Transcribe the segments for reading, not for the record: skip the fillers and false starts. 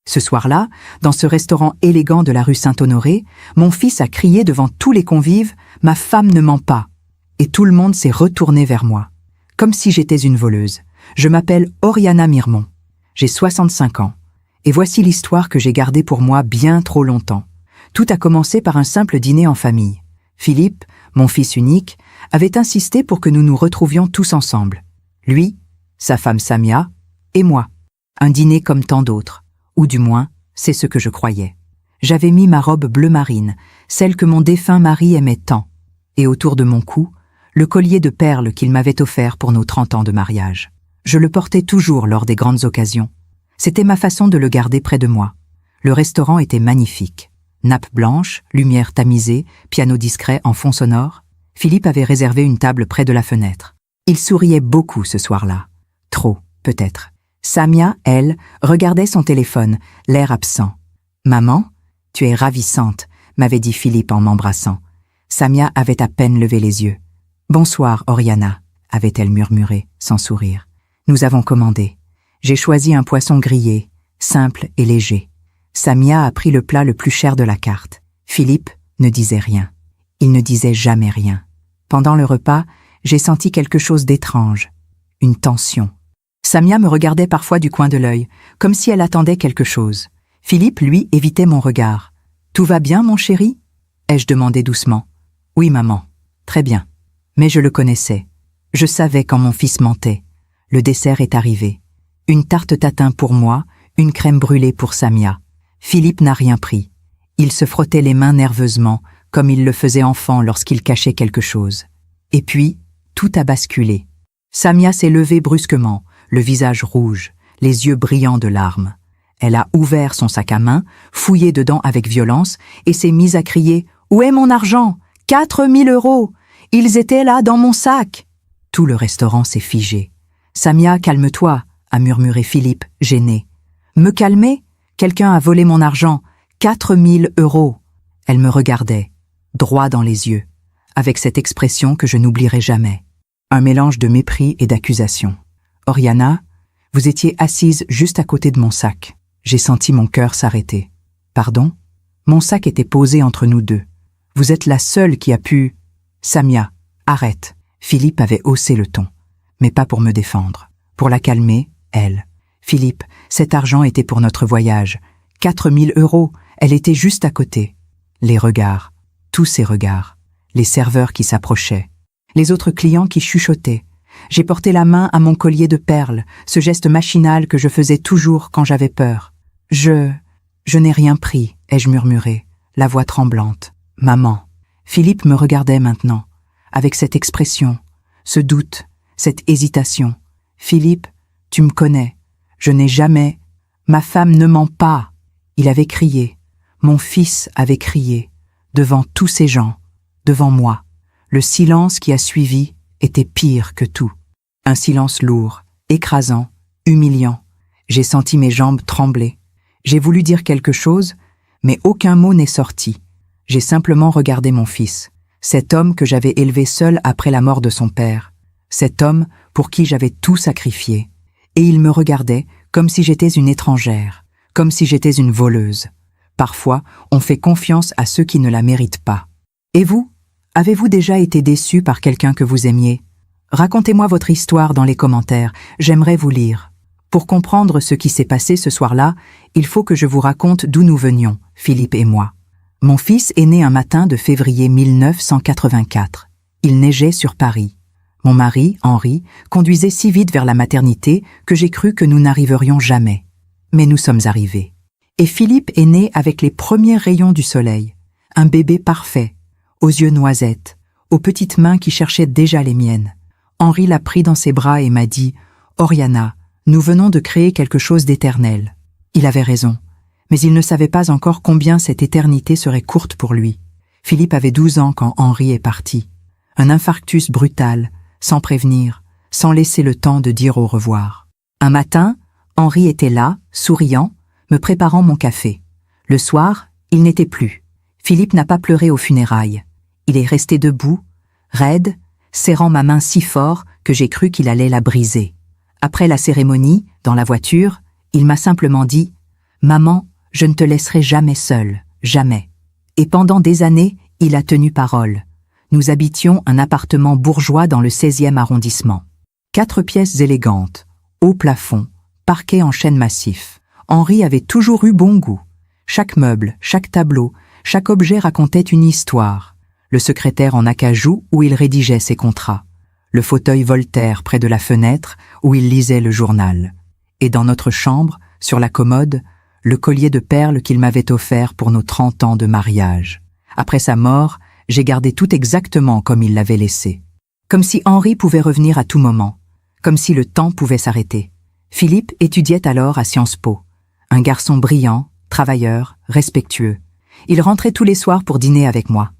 Ce soir-là, dans ce restaurant élégant de la rue Saint-Honoré, mon fils a crié devant tous les convives « Ma femme ne ment pas !» Et tout le monde s'est retourné vers moi. Comme si j'étais une voleuse. Je m'appelle Oriana Mirmont. J'ai 65 ans. Et voici l'histoire que j'ai gardée pour moi bien trop longtemps. Tout a commencé par un simple dîner en famille. Philippe, mon fils unique, avait insisté pour que nous nous retrouvions tous ensemble. Lui, sa femme Samia, et moi. Un dîner comme tant d'autres. Ou du moins, c'est ce que je croyais. J'avais mis ma robe bleu marine, celle que mon défunt mari aimait tant, et autour de mon cou, le collier de perles qu'il m'avait offert pour nos 30 ans de mariage. Je le portais toujours lors des grandes occasions. C'était ma façon de le garder près de moi. Le restaurant était magnifique. Nappe blanche, lumière tamisée, piano discret en fond sonore. Philippe avait réservé une table près de la fenêtre. Il souriait beaucoup ce soir-là. Trop, peut-être. Samia, elle, regardait son téléphone, l'air absent. « Maman, tu es ravissante », m'avait dit Philippe en m'embrassant. Samia avait à peine levé les yeux. « Bonsoir, Oriana », avait-elle murmuré, sans sourire. Nous avons commandé. J'ai choisi un poisson grillé, simple et léger. Samia a pris le plat le plus cher de la carte. Philippe ne disait rien. Il ne disait jamais rien. Pendant le repas, j'ai senti quelque chose d'étrange. Une tension. Samia me regardait parfois du coin de l'œil, comme si elle attendait quelque chose. Philippe, lui, évitait mon regard. « Tout va bien, mon chéri ?» ai-je demandé doucement. « Oui, maman. Très bien. » Mais je le connaissais. Je savais quand mon fils mentait. Le dessert est arrivé. Une tarte tatin pour moi, une crème brûlée pour Samia. Philippe n'a rien pris. Il se frottait les mains nerveusement, comme il le faisait enfant lorsqu'il cachait quelque chose. Et puis, tout a basculé. Samia s'est levée brusquement, le visage rouge, les yeux brillants de larmes. Elle a ouvert son sac à main, fouillé dedans avec violence, et s'est mise à crier « Où est mon argent ? 4 000 €! Ils étaient là dans mon sac !» Tout le restaurant s'est figé. « Samia, calme-toi !» a murmuré Philippe, gêné. « Me calmer ? Quelqu'un a volé mon argent. 4 000 €. Elle me regardait, droit dans les yeux, avec cette expression que je n'oublierai jamais. Un mélange de mépris et d'accusation. « Oriana, vous étiez assise juste à côté de mon sac. » J'ai senti mon cœur s'arrêter. « Pardon ? Mon sac était posé entre nous deux. Vous êtes la seule qui a pu... » « Samia, arrête. » Philippe avait haussé le ton, mais pas pour me défendre. Pour la calmer, elle. « Philippe, cet argent était pour notre voyage. 4 000 €, elle était juste à côté. » Les regards, tous ces regards. Les serveurs qui s'approchaient. Les autres clients qui chuchotaient. J'ai porté la main à mon collier de perles, ce geste machinal que je faisais toujours quand j'avais peur. « Je n'ai rien pris, » ai-je murmuré, la voix tremblante. « Maman. » Philippe me regardait maintenant, avec cette expression, ce doute, cette hésitation. « Philippe, tu me connais. Je n'ai jamais... Ma femme ne ment pas. » Il avait crié. Mon fils avait crié, devant tous ces gens, devant moi. Le silence qui a suivi était pire que tout. Un silence lourd, écrasant, humiliant. J'ai senti mes jambes trembler. J'ai voulu dire quelque chose, mais aucun mot n'est sorti. J'ai simplement regardé mon fils, cet homme que j'avais élevé seul après la mort de son père, cet homme pour qui j'avais tout sacrifié. Et il me regardait comme si j'étais une étrangère, comme si j'étais une voleuse. Parfois, on fait confiance à ceux qui ne la méritent pas. Et vous, avez-vous déjà été déçu par quelqu'un que vous aimiez ? Racontez-moi votre histoire dans les commentaires, j'aimerais vous lire. Pour comprendre ce qui s'est passé ce soir-là, il faut que je vous raconte d'où nous venions, Philippe et moi. Mon fils est né un matin de février 1984. Il neigeait sur Paris. Mon mari, Henri, conduisait si vite vers la maternité que j'ai cru que nous n'arriverions jamais. Mais nous sommes arrivés. Et Philippe est né avec les premiers rayons du soleil. Un bébé parfait, aux yeux noisettes, aux petites mains qui cherchaient déjà les miennes. Henri l'a pris dans ses bras et m'a dit « Oriana, nous venons de créer quelque chose d'éternel. » Il avait raison. Mais il ne savait pas encore combien cette éternité serait courte pour lui. Philippe avait 12 ans quand Henri est parti. Un infarctus brutal, sans prévenir, sans laisser le temps de dire au revoir. Un matin, Henri était là, souriant, me préparant mon café. Le soir, il n'était plus. Philippe n'a pas pleuré aux funérailles. Il est resté debout, raide, serrant ma main si fort que j'ai cru qu'il allait la briser. Après la cérémonie, dans la voiture, il m'a simplement dit « Maman, je ne te laisserai jamais seule, jamais. Et pendant des années, il a tenu parole. Nous habitions un appartement bourgeois dans le 16e arrondissement. 4 pièces élégantes, haut plafond, parquet en chêne massif. Henri avait toujours eu bon goût. Chaque meuble, chaque tableau, chaque objet racontait une histoire. Le secrétaire en acajou où il rédigeait ses contrats. Le fauteuil Voltaire près de la fenêtre où il lisait le journal. Et dans notre chambre, sur la commode, le collier de perles qu'il m'avait offert pour nos 30 ans de mariage. Après sa mort, j'ai gardé tout exactement comme il l'avait laissé. Comme si Henri pouvait revenir à tout moment. Comme si le temps pouvait s'arrêter. Philippe étudiait alors à Sciences Po. Un garçon brillant, travailleur, respectueux. Il rentrait tous les soirs pour dîner avec moi.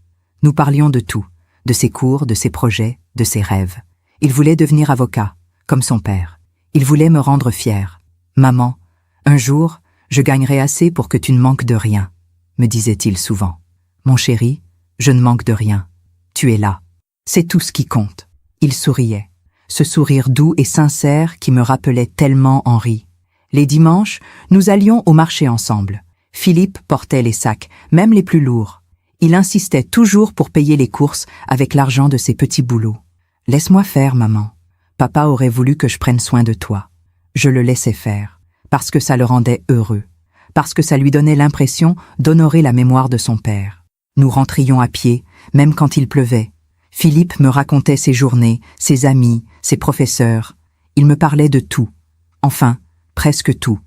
Nous parlions de tout, de ses cours, de ses projets, de ses rêves. Il voulait devenir avocat, comme son père. Il voulait me rendre fière. « Maman, un jour, je gagnerai assez pour que tu ne manques de rien, » me disait-il souvent. « Mon chéri, je ne manque de rien. Tu es là. C'est tout ce qui compte. » Il souriait. Ce sourire doux et sincère qui me rappelait tellement Henri. Les dimanches, nous allions au marché ensemble. Philippe portait les sacs, même les plus lourds. Il insistait toujours pour payer les courses avec l'argent de ses petits boulots. « Laisse-moi faire, maman. Papa aurait voulu que je prenne soin de toi. » Je le laissais faire, parce que ça le rendait heureux, parce que ça lui donnait l'impression d'honorer la mémoire de son père. Nous rentrions à pied, même quand il pleuvait. Philippe me racontait ses journées, ses amis, ses professeurs. Il me parlait de tout. Enfin, presque tout.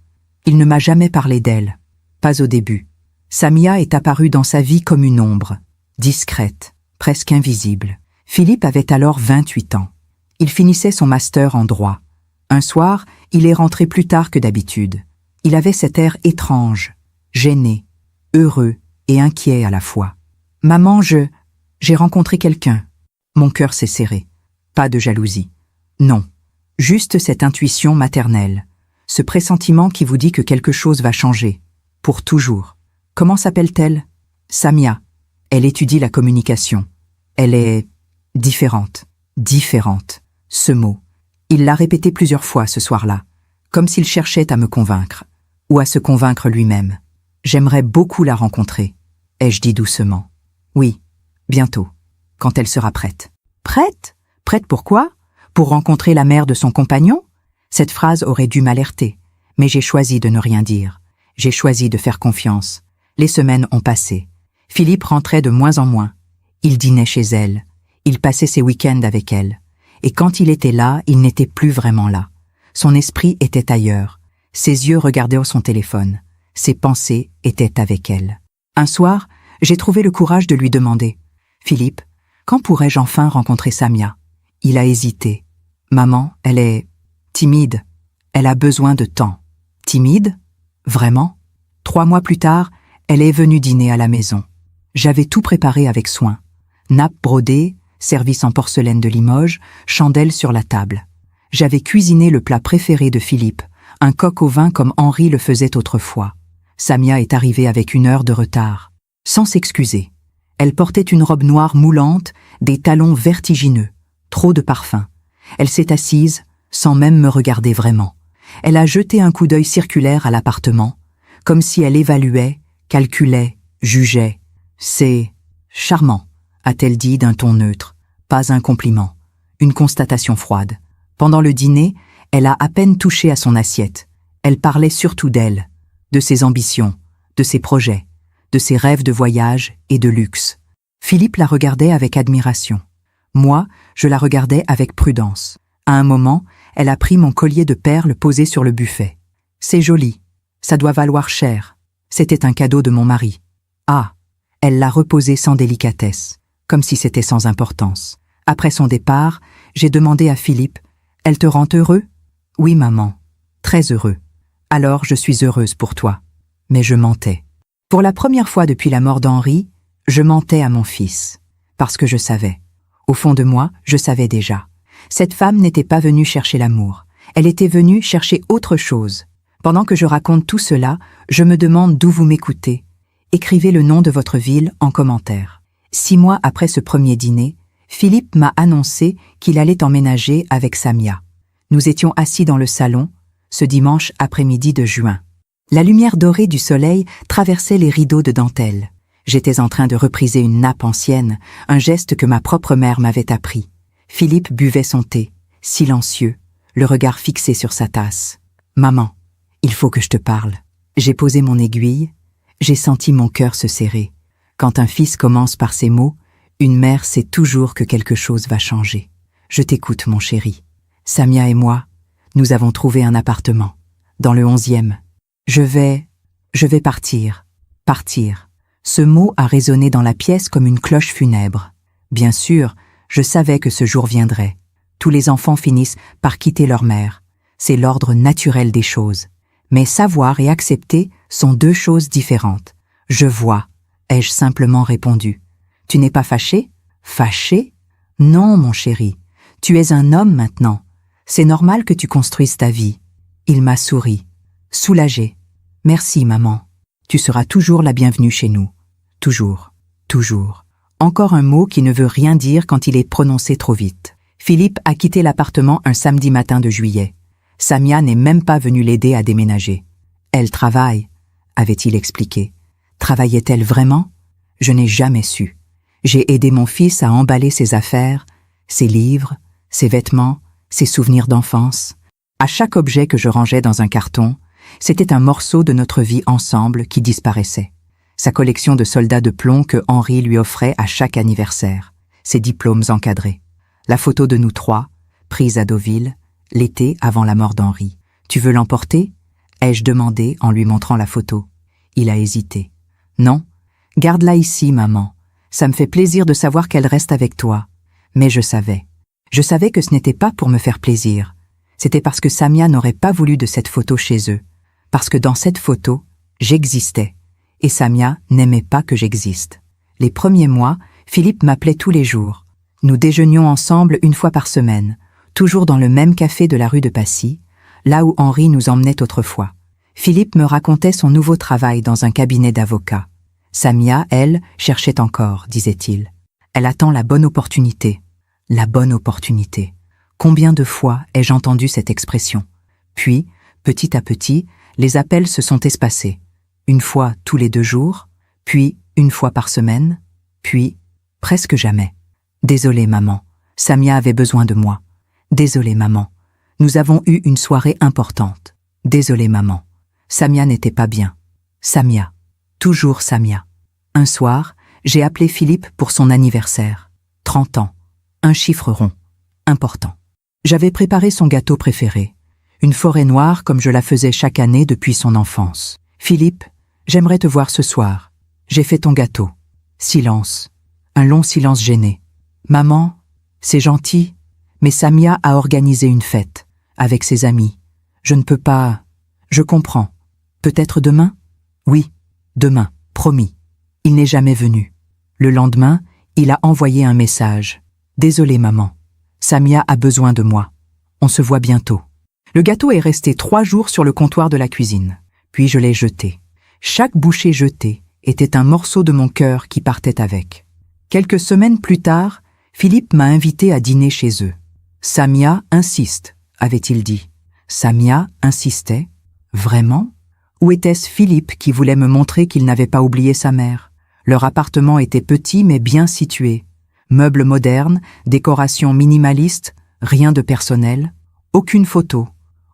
Il ne m'a jamais parlé d'elle. Pas au début. Samia est apparue dans sa vie comme une ombre, discrète, presque invisible. Philippe avait alors 28 ans. Il finissait son master en droit. Un soir, il est rentré plus tard que d'habitude. Il avait cet air étrange, gêné, heureux et inquiet à la fois. « Maman, j'ai rencontré quelqu'un. » Mon cœur s'est serré. Pas de jalousie. Non, juste cette intuition maternelle. Ce pressentiment qui vous dit que quelque chose va changer. Pour toujours. Comment s'appelle-t-elle? Samia. Elle étudie la communication. Elle est différente. Différente. Ce mot. Il l'a répété plusieurs fois ce soir-là, comme s'il cherchait à me convaincre, ou à se convaincre lui-même. J'aimerais beaucoup la rencontrer, ai-je dit doucement. Oui, bientôt, quand elle sera prête. Prête? Prête pourquoi? Pour rencontrer la mère de son compagnon? Cette phrase aurait dû m'alerter, mais j'ai choisi de ne rien dire. J'ai choisi de faire confiance. Les semaines ont passé. Philippe rentrait de moins en moins. Il dînait chez elle. Il passait ses week-ends avec elle. Et quand il était là, il n'était plus vraiment là. Son esprit était ailleurs. Ses yeux regardaient son téléphone. Ses pensées étaient avec elle. Un soir, j'ai trouvé le courage de lui demander « Philippe, quand pourrais-je enfin rencontrer Samia ?» Il a hésité. « Maman, elle est timide. Elle a besoin de temps. » Timide? Vraiment? 3 mois plus tard, elle est venue dîner à la maison. J'avais tout préparé avec soin. Nappe brodée, service en porcelaine de Limoges, chandelle sur la table. J'avais cuisiné le plat préféré de Philippe, un coq au vin comme Henri le faisait autrefois. Samia est arrivée avec 1 heure de retard, sans s'excuser. Elle portait une robe noire moulante, des talons vertigineux, trop de parfum. Elle s'est assise, sans même me regarder vraiment. Elle a jeté un coup d'œil circulaire à l'appartement, comme si elle évaluait, calculait, jugeait. « C'est charmant », a-t-elle dit d'un ton neutre, pas un compliment, une constatation froide. Pendant le dîner, elle a à peine touché à son assiette. Elle parlait surtout d'elle, de ses ambitions, de ses projets, de ses rêves de voyage et de luxe. Philippe la regardait avec admiration. Moi, je la regardais avec prudence. À un moment, elle a pris mon collier de perles posé sur le buffet. « C'est joli, ça doit valoir cher. C'était un cadeau de mon mari. » Ah, elle l'a reposé sans délicatesse, comme si c'était sans importance. Après son départ, j'ai demandé à Philippe « Elle te rend heureux ?»« Oui, maman, très heureux. Alors je suis heureuse pour toi. » Mais je mentais. Pour la première fois depuis la mort d'Henri, je mentais à mon fils. Parce que je savais. Au fond de moi, je savais déjà. Cette femme n'était pas venue chercher l'amour. Elle était venue chercher autre chose. Pendant que je raconte tout cela, je me demande d'où vous m'écoutez. Écrivez le nom de votre ville en commentaire. 6 mois après ce premier dîner, Philippe m'a annoncé qu'il allait emménager avec Samia. Nous étions assis dans le salon, ce dimanche après-midi de juin. La lumière dorée du soleil traversait les rideaux de dentelle. J'étais en train de repriser une nappe ancienne, un geste que ma propre mère m'avait appris. Philippe buvait son thé, silencieux, le regard fixé sur sa tasse. « Maman, il faut que je te parle. » J'ai posé mon aiguille, j'ai senti mon cœur se serrer. Quand un fils commence par ces mots, une mère sait toujours que quelque chose va changer. Je t'écoute, mon chéri. Samia et moi, nous avons trouvé un appartement, dans le 11e. Je vais partir. Ce mot a résonné dans la pièce comme une cloche funèbre. Bien sûr, je savais que ce jour viendrait. Tous les enfants finissent par quitter leur mère. C'est l'ordre naturel des choses. Mais savoir et accepter sont deux choses différentes. Je vois, ai-je simplement répondu. Tu n'es pas fâché? Fâché? Non, mon chéri. Tu es un homme maintenant. C'est normal que tu construises ta vie. Il m'a souri, soulagé. Merci, maman. Tu seras toujours la bienvenue chez nous. Toujours, toujours. Encore un mot qui ne veut rien dire quand il est prononcé trop vite. Philippe a quitté l'appartement un samedi matin de juillet. Samia n'est même pas venue l'aider à déménager. Elle travaille, avait-il expliqué. Travaillait-elle vraiment? Je n'ai jamais su. J'ai aidé mon fils à emballer ses affaires, ses livres, ses vêtements, ses souvenirs d'enfance. À chaque objet que je rangeais dans un carton, c'était un morceau de notre vie ensemble qui disparaissait. Sa collection de soldats de plomb que Henri lui offrait à chaque anniversaire, ses diplômes encadrés. La photo de nous trois, prise à Deauville, l'été avant la mort d'Henri. « Tu veux l'emporter » ai-je demandé en lui montrant la photo. Il a hésité. « Non, garde-la ici, maman. Ça me fait plaisir de savoir qu'elle reste avec toi. » Mais je savais. Je savais que ce n'était pas pour me faire plaisir. C'était parce que Samia n'aurait pas voulu de cette photo chez eux. Parce que dans cette photo, j'existais. Et Samia n'aimait pas que j'existe. Les premiers mois, Philippe m'appelait tous les jours. Nous déjeunions ensemble une fois par semaine, toujours dans le même café de la rue de Passy, là où Henri nous emmenait autrefois. Philippe me racontait son nouveau travail dans un cabinet d'avocat. Samia, elle, cherchait encore, disait-il. Elle attend la bonne opportunité. La bonne opportunité. Combien de fois ai-je entendu cette expression? Puis, petit à petit, les appels se sont espacés. Une fois tous les 2 jours, puis une fois par semaine, puis presque jamais. Désolée, maman. Samia avait besoin de moi. Désolée, maman. Nous avons eu une soirée importante. Désolée, maman. Samia n'était pas bien. Samia. Toujours Samia. Un soir, j'ai appelé Philippe pour son anniversaire. 30 ans. Un chiffre rond. Important. J'avais préparé son gâteau préféré. Une forêt noire comme je la faisais chaque année depuis son enfance. Philippe, j'aimerais te voir ce soir. J'ai fait ton gâteau. Silence. Un long silence gêné. Maman, c'est gentil, mais Samia a organisé une fête, avec ses amis. Je ne peux pas... Je comprends. Peut-être demain? Oui, demain, promis. Il n'est jamais venu. Le lendemain, il a envoyé un message. Désolé, maman. Samia a besoin de moi. On se voit bientôt. Le gâteau est resté 3 jours sur le comptoir de la cuisine. Puis je l'ai jeté. Chaque bouchée jetée était un morceau de mon cœur qui partait avec. Quelques semaines plus tard, Philippe m'a invité à dîner chez eux. Samia insiste, avait-il dit. Samia insistait? Vraiment? Ou était-ce Philippe qui voulait me montrer qu'il n'avait pas oublié sa mère? Leur appartement était petit mais bien situé. Meubles modernes, décorations minimalistes, rien de personnel, aucune photo,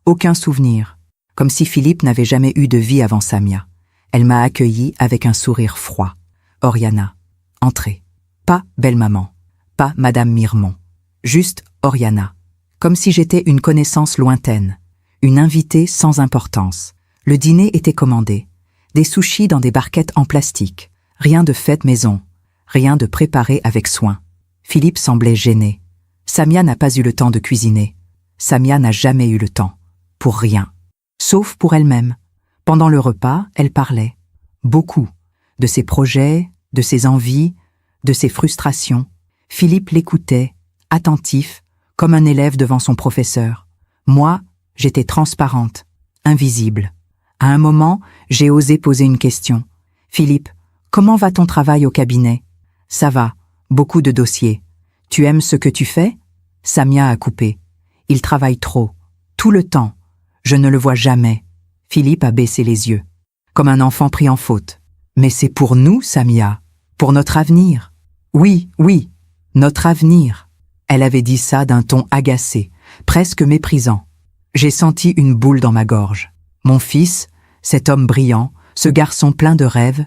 aucun souvenir. Comme si Philippe n'avait jamais eu de vie avant Samia. Elle m'a accueilli avec un sourire froid. Oriana. Entrez. Pas belle-maman. Pas Madame Mirmont. Juste Oriana. Comme si j'étais une connaissance lointaine. Une invitée sans importance. Le dîner était commandé. Des sushis dans des barquettes en plastique. Rien de fait maison. Rien de préparé avec soin. Philippe semblait gêné. Samia n'a pas eu le temps de cuisiner. Samia n'a jamais eu le temps. Pour rien. Sauf pour elle-même. Pendant le repas, elle parlait. Beaucoup. De ses projets, de ses envies, de ses frustrations. Philippe l'écoutait, attentif, comme un élève devant son professeur. Moi, j'étais transparente, invisible. À un moment, j'ai osé poser une question. « Philippe, comment va ton travail au cabinet ?»« Ça va, beaucoup de dossiers. Tu aimes ce que tu fais ?» Samia a coupé. « Il travaille trop, tout le temps. Je ne le vois jamais. » Philippe a baissé les yeux, comme un enfant pris en faute. Mais c'est pour nous, Samia, pour notre avenir. Oui, oui, notre avenir. Elle avait dit ça d'un ton agacé, presque méprisant. J'ai senti une boule dans ma gorge. Mon fils, cet homme brillant, ce garçon plein de rêves,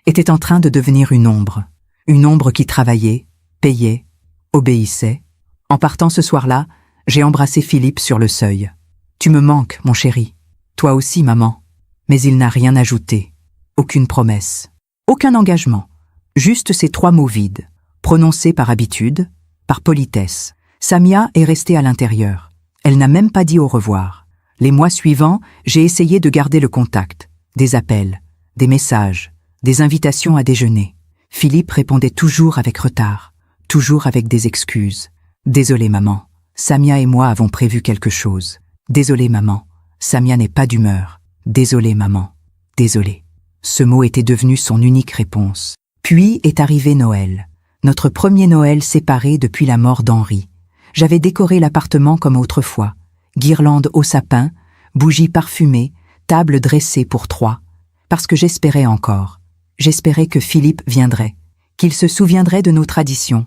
était en train de devenir une ombre qui travaillait, payait, obéissait. En partant ce soir-là, j'ai embrassé Philippe sur le seuil. Tu me manques, mon chéri. Toi aussi, maman. Mais il n'a rien ajouté. Aucune promesse. Aucun engagement. Juste ces 3 mots vides, prononcés par habitude, par politesse. Samia est restée à l'intérieur. Elle n'a même pas dit au revoir. Les mois suivants, j'ai essayé de garder le contact. Des appels, des messages, des invitations à déjeuner. Philippe répondait toujours avec retard, toujours avec des excuses. Désolé, maman. Samia et moi avons prévu quelque chose. Désolé, maman. Samia n'est pas d'humeur. Désolé, maman. Désolé. Ce mot était devenu son unique réponse. Puis est arrivé Noël. Notre premier Noël séparé depuis la mort d'Henri. J'avais décoré l'appartement comme autrefois. Guirlandes au sapin, bougies parfumées, table dressée pour 3. Parce que j'espérais encore. J'espérais que Philippe viendrait, qu'il se souviendrait de nos traditions,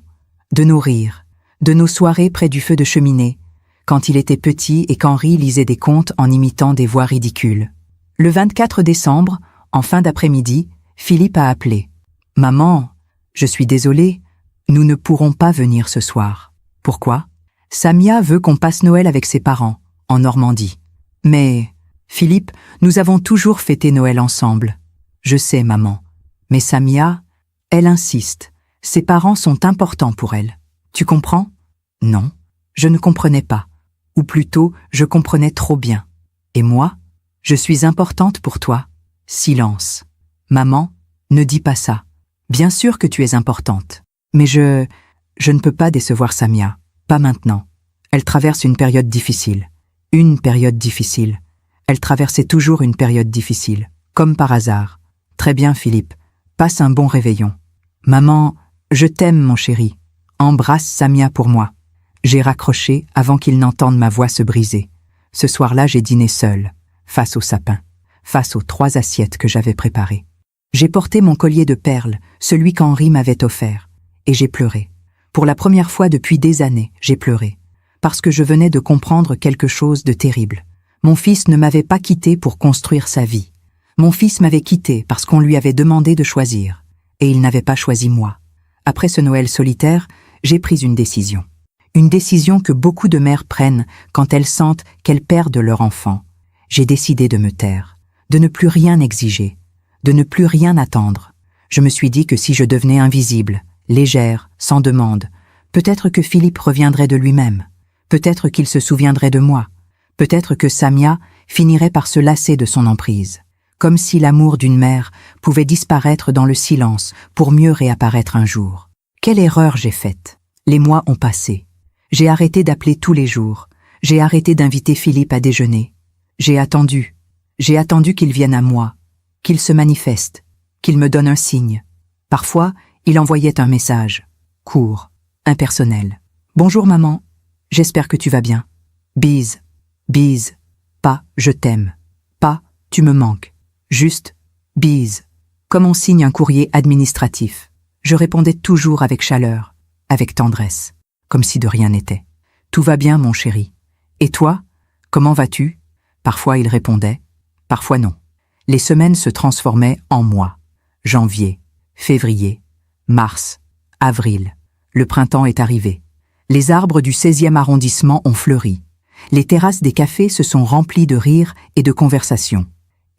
de nos rires, de nos soirées près du feu de cheminée, quand il était petit et qu'Henri lisait des contes en imitant des voix ridicules. Le 24 décembre, en fin d'après-midi, Philippe a appelé. « Maman, je suis désolé, nous ne pourrons pas venir ce soir. » Pourquoi ? Samia veut qu'on passe Noël avec ses parents, en Normandie. Mais, Philippe, nous avons toujours fêté Noël ensemble. Je sais, maman. Mais Samia, elle insiste. Ses parents sont importants pour elle. Tu comprends ? Non, je ne comprenais pas. Ou plutôt, je comprenais trop bien. Et moi ? Je suis importante pour toi. Silence. Maman, ne dis pas ça. Bien sûr que tu es importante. Mais je ne peux pas décevoir Samia. Pas maintenant. Elle traverse une période difficile. Une période difficile. Elle traversait toujours une période difficile. Comme par hasard. Très bien, Philippe. Passe un bon réveillon. Maman, je t'aime, mon chéri. Embrasse Samia pour moi. J'ai raccroché avant qu'il n'entende ma voix se briser. Ce soir-là, j'ai dîné seul, face au sapin, face aux 3 assiettes que j'avais préparées. J'ai porté mon collier de perles, celui qu'Henri m'avait offert, et j'ai pleuré. Pour la première fois depuis des années, j'ai pleuré, parce que je venais de comprendre quelque chose de terrible. Mon fils ne m'avait pas quitté pour construire sa vie. Mon fils m'avait quitté parce qu'on lui avait demandé de choisir, et il n'avait pas choisi moi. Après ce Noël solitaire, j'ai pris une décision. Une décision que beaucoup de mères prennent quand elles sentent qu'elles perdent leur enfant. J'ai décidé de me taire, de ne plus rien exiger, de ne plus rien attendre. Je me suis dit que si je devenais invisible, légère, sans demande, peut-être que Philippe reviendrait de lui-même, peut-être qu'il se souviendrait de moi, peut-être que Samia finirait par se lasser de son emprise, comme si l'amour d'une mère pouvait disparaître dans le silence pour mieux réapparaître un jour. Quelle erreur j'ai faite. Les mois ont passé. J'ai arrêté d'appeler tous les jours. J'ai arrêté d'inviter Philippe à déjeuner. J'ai attendu qu'il vienne à moi, qu'il se manifeste, qu'il me donne un signe. Parfois, il envoyait un message, court, impersonnel. « Bonjour maman, j'espère que tu vas bien. Bise, bise, pas je t'aime, pas tu me manques, juste bise. » Comme on signe un courrier administratif. Je répondais toujours avec chaleur, avec tendresse, comme si de rien n'était. « Tout va bien, mon chéri. Et toi, comment vas-tu ?» Parfois il répondait, parfois non. Les semaines se transformaient en mois. Janvier, février, mars, avril. Le printemps est arrivé. Les arbres du 16e arrondissement ont fleuri. Les terrasses des cafés se sont remplies de rires et de conversations.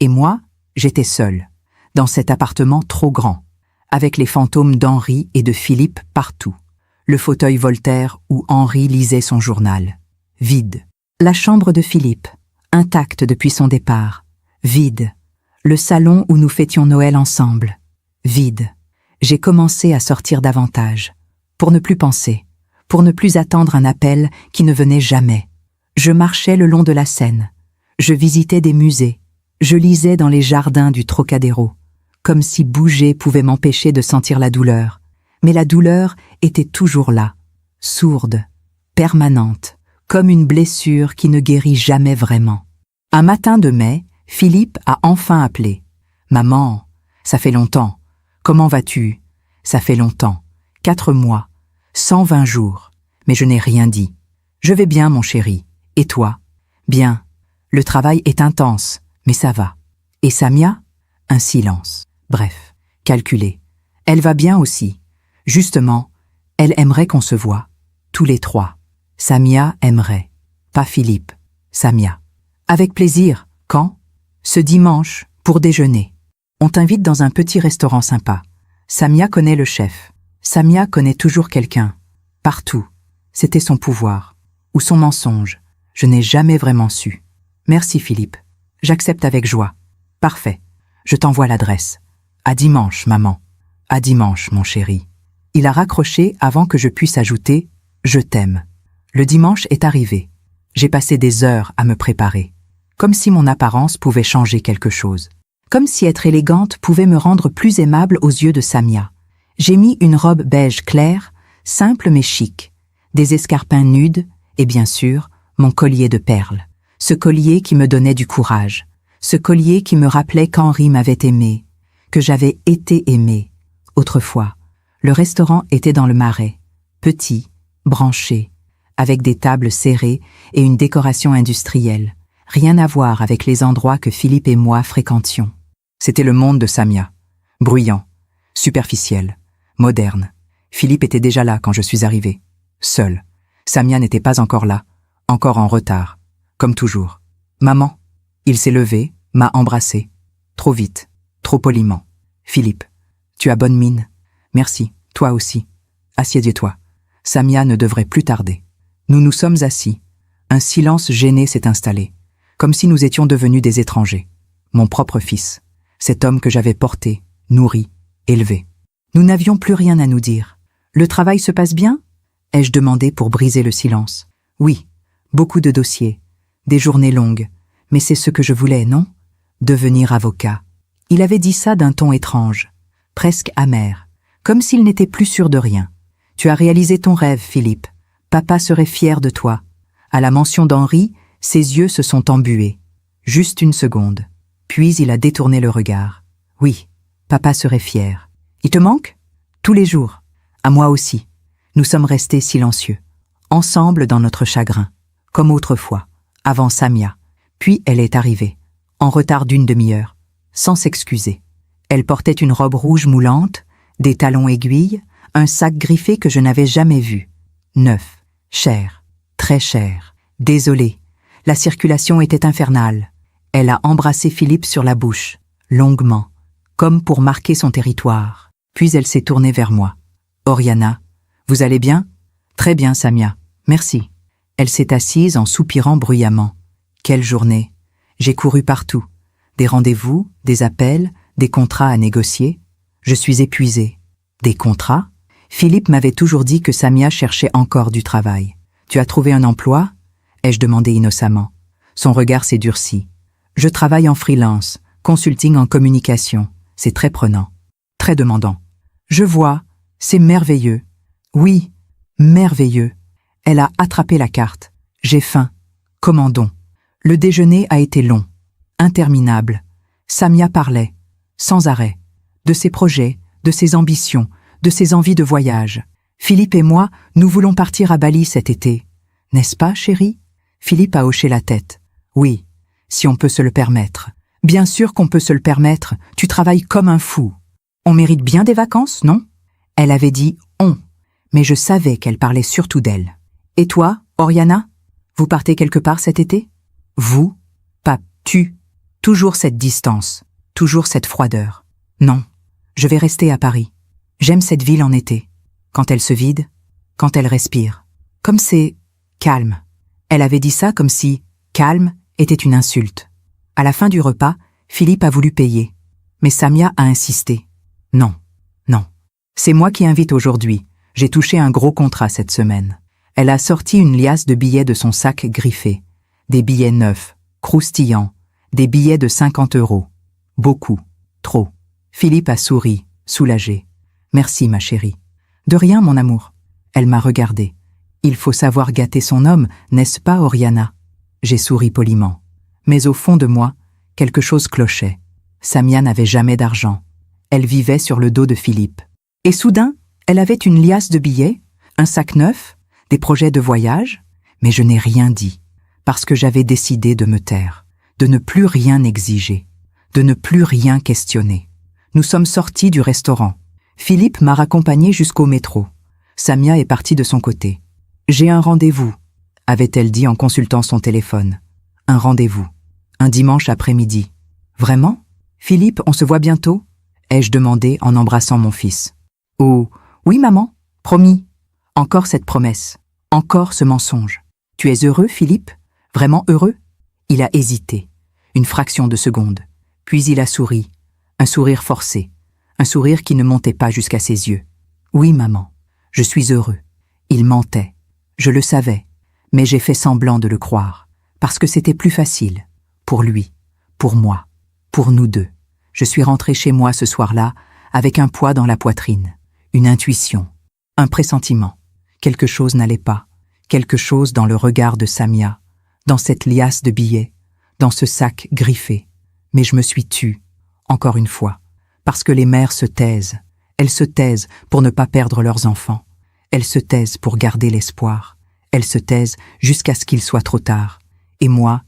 Et moi, j'étais seule, dans cet appartement trop grand, avec les fantômes d'Henri et de Philippe partout. Le fauteuil Voltaire où Henri lisait son journal. Vide. La chambre de Philippe, intacte depuis son départ. Vide. Le salon où nous fêtions Noël ensemble. Vide. J'ai commencé à sortir davantage, pour ne plus penser, pour ne plus attendre un appel qui ne venait jamais. Je marchais le long de la Seine. Je visitais des musées. Je lisais dans les jardins du Trocadéro, comme si bouger pouvait m'empêcher de sentir la douleur. Mais la douleur était toujours là, sourde, permanente, comme une blessure qui ne guérit jamais vraiment. Un matin de mai, Philippe a enfin appelé. Maman, ça fait longtemps. Comment vas-tu? Ça fait longtemps. 4 mois. 120 jours. Mais je n'ai rien dit. Je vais bien, mon chéri. Et toi? Bien. Le travail est intense, mais ça va. Et Samia? Un silence. Bref, calculé. Elle va bien aussi. Justement, elle aimerait qu'on se voie. Tous les 3. Samia aimerait. Pas Philippe. Samia. Avec plaisir. Quand? Ce dimanche, pour déjeuner. On t'invite dans un petit restaurant sympa. Samia connaît le chef. Samia connaît toujours quelqu'un. Partout. C'était son pouvoir. Ou son mensonge. Je n'ai jamais vraiment su. Merci Philippe. J'accepte avec joie. Parfait. Je t'envoie l'adresse. À dimanche, maman. À dimanche, mon chéri. Il a raccroché avant que je puisse ajouter « Je t'aime ». Le dimanche est arrivé. J'ai passé des heures à me préparer. Comme si mon apparence pouvait changer quelque chose. Comme si être élégante pouvait me rendre plus aimable aux yeux de Samia. J'ai mis une robe beige claire, simple mais chic, des escarpins nudes et bien sûr, mon collier de perles. Ce collier qui me donnait du courage. Ce collier qui me rappelait qu'Henri m'avait aimé, que j'avais été aimée. Autrefois, le restaurant était dans le Marais, petit, branché, avec des tables serrées et une décoration industrielle. Rien à voir avec les endroits que Philippe et moi fréquentions. C'était le monde de Samia. Bruyant, superficiel, moderne. Philippe était déjà là quand je suis arrivé. Seul. Samia n'était pas encore là, encore en retard. Comme toujours. Maman. Il s'est levé, m'a embrassé. Trop vite, trop poliment. Philippe. Tu as bonne mine. Merci, toi aussi. Assieds-toi. Samia ne devrait plus tarder. Nous nous sommes assis. Un silence gêné s'est installé. Comme si nous étions devenus des étrangers. Mon propre fils. Cet homme que j'avais porté, nourri, élevé. Nous n'avions plus rien à nous dire. Le travail se passe bien? Ai-je demandé pour briser le silence. Oui, beaucoup de dossiers, des journées longues. Mais c'est ce que je voulais, non? Devenir avocat. Il avait dit ça d'un ton étrange, presque amer, comme s'il n'était plus sûr de rien. Tu as réalisé ton rêve, Philippe. Papa serait fier de toi. À la mention d'Henri, ses yeux se sont embués. Juste une seconde. Puis il a détourné le regard. Oui, papa serait fier. Il te manque? Tous les jours. À moi aussi. Nous sommes restés silencieux. Ensemble dans notre chagrin. Comme autrefois. Avant Samia. Puis elle est arrivée. En retard d'une demi-heure. Sans s'excuser. Elle portait une robe rouge moulante, des talons aiguilles, un sac griffé que je n'avais jamais vu. Neuf. Cher. Très cher. Désolée. La circulation était infernale. Elle a embrassé Philippe sur la bouche, longuement, comme pour marquer son territoire. Puis elle s'est tournée vers moi. « Oriana, vous allez bien ?»« Très bien, Samia. Merci. » Elle s'est assise en soupirant bruyamment. Quelle journée. J'ai couru partout. Des rendez-vous, des appels, des contrats à négocier. Je suis épuisée. Des contrats? Philippe m'avait toujours dit que Samia cherchait encore du travail. Tu as trouvé un emploi? Ai-je demandé innocemment. Son regard s'est durci. Je travaille en freelance, consulting en communication. C'est très prenant. Très demandant. Je vois, c'est merveilleux. Oui, merveilleux. Elle a attrapé la carte. J'ai faim. Commandons. Le déjeuner a été long, interminable. Samia parlait, sans arrêt, de ses projets, de ses ambitions, de ses envies de voyage. Philippe et moi, nous voulons partir à Bali cet été. N'est-ce pas, chérie? Philippe a hoché la tête. Oui, si on peut se le permettre. Bien sûr qu'on peut se le permettre, tu travailles comme un fou. On mérite bien des vacances, non? Elle avait dit « on », mais je savais qu'elle parlait surtout d'elle. Et toi, Oriana? Vous partez quelque part cet été? Vous? Pas tu. Toujours cette distance, toujours cette froideur. Non, je vais rester à Paris. J'aime cette ville en été. Quand elle se vide, quand elle respire. Comme c'est calme. Elle avait dit ça comme si calme était une insulte. À la fin du repas, Philippe a voulu payer. Mais Samia a insisté. Non, non. C'est moi qui invite aujourd'hui. J'ai touché un gros contrat cette semaine. Elle a sorti une liasse de billets de son sac griffé. Des billets neufs, croustillants, des billets de 50 €. Beaucoup, trop. Philippe a souri, soulagé. Merci, ma chérie. De rien, mon amour. Elle m'a regardé. Il faut savoir gâter son homme, n'est-ce pas, Oriana? J'ai souri poliment. Mais au fond de moi, Quelque chose clochait. Samia n'avait jamais d'argent. Elle vivait sur le dos de Philippe. Et soudain, elle avait une liasse de billets, un sac neuf, des projets de voyage, mais je n'ai rien dit, parce que j'avais décidé de me taire, de ne plus rien exiger, de ne plus rien questionner. Nous sommes sortis du restaurant. Philippe m'a raccompagné jusqu'au métro. Samia est partie de son côté. « J'ai un rendez-vous », avait-elle dit en consultant son téléphone. Un rendez-vous. Un dimanche après-midi. « Vraiment ? Philippe, on se voit bientôt ?» ai-je demandé en embrassant mon fils. « Oh, oui maman, promis. » Encore cette promesse, encore ce mensonge. « Tu es heureux, Philippe ? Vraiment heureux ?» Il a hésité, une fraction de seconde. Puis il a souri, un sourire forcé, un sourire qui ne montait pas jusqu'à ses yeux. « Oui maman, je suis heureux. » Il mentait. Je le savais, mais j'ai fait semblant de le croire, parce que c'était plus facile. Pour lui, pour moi, pour nous deux. Je suis rentré chez moi ce soir-là avec un poids dans la poitrine, une intuition, un pressentiment. Quelque chose n'allait pas, quelque chose dans le regard de Samia, dans cette liasse de billets, dans ce sac griffé. Mais je me suis tue, encore une fois, parce que les mères se taisent. Elles se taisent pour ne pas perdre leurs enfants. Elles se taisent pour garder l'espoir. Elles se taisent jusqu'à ce qu'il soit trop tard. Et moi,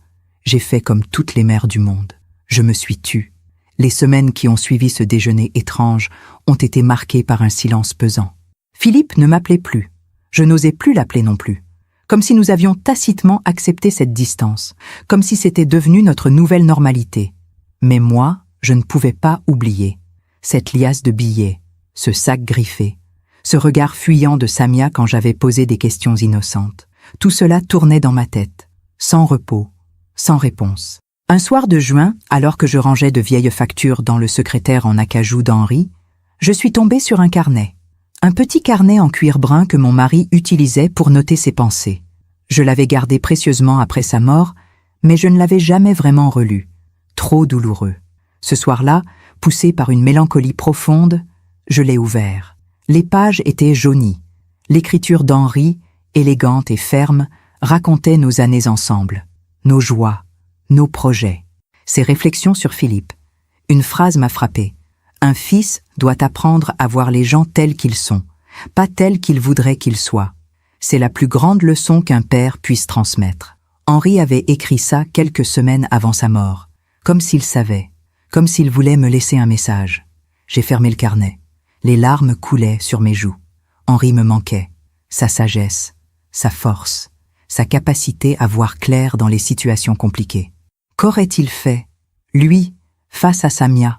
j'ai fait comme toutes les mères du monde. Je me suis tue. Les semaines qui ont suivi ce déjeuner étrange ont été marquées par un silence pesant. Philippe ne m'appelait plus. Je n'osais plus l'appeler non plus. Comme si nous avions tacitement accepté cette distance, comme si c'était devenu notre nouvelle normalité. Mais moi, je ne pouvais pas oublier. Cette liasse de billets, ce sac griffé, ce regard fuyant de Samia quand j'avais posé des questions innocentes. Tout cela tournait dans ma tête, sans repos, sans réponse. Un soir de juin, alors que je rangeais de vieilles factures dans le secrétaire en acajou d'Henri, je suis tombée sur un carnet. Un petit carnet en cuir brun que mon mari utilisait pour noter ses pensées. Je l'avais gardé précieusement après sa mort, mais je ne l'avais jamais vraiment relu. Trop douloureux. Ce soir-là, poussé par une mélancolie profonde, je l'ai ouvert. Les pages étaient jaunies. L'écriture d'Henri, élégante et ferme, racontait nos années ensemble, nos joies, nos projets. Ses réflexions sur Philippe. Une phrase m'a frappée. Un fils doit apprendre à voir les gens tels qu'ils sont, pas tels qu'il voudrait qu'ils soient. C'est la plus grande leçon qu'un père puisse transmettre. Henri avait écrit ça quelques semaines avant sa mort, comme s'il savait, comme s'il voulait me laisser un message. J'ai fermé le carnet. Les larmes coulaient sur mes joues. Henri me manquait, sa sagesse, sa force, sa capacité à voir clair dans les situations compliquées. Qu'aurait-il fait, lui, face à Samia?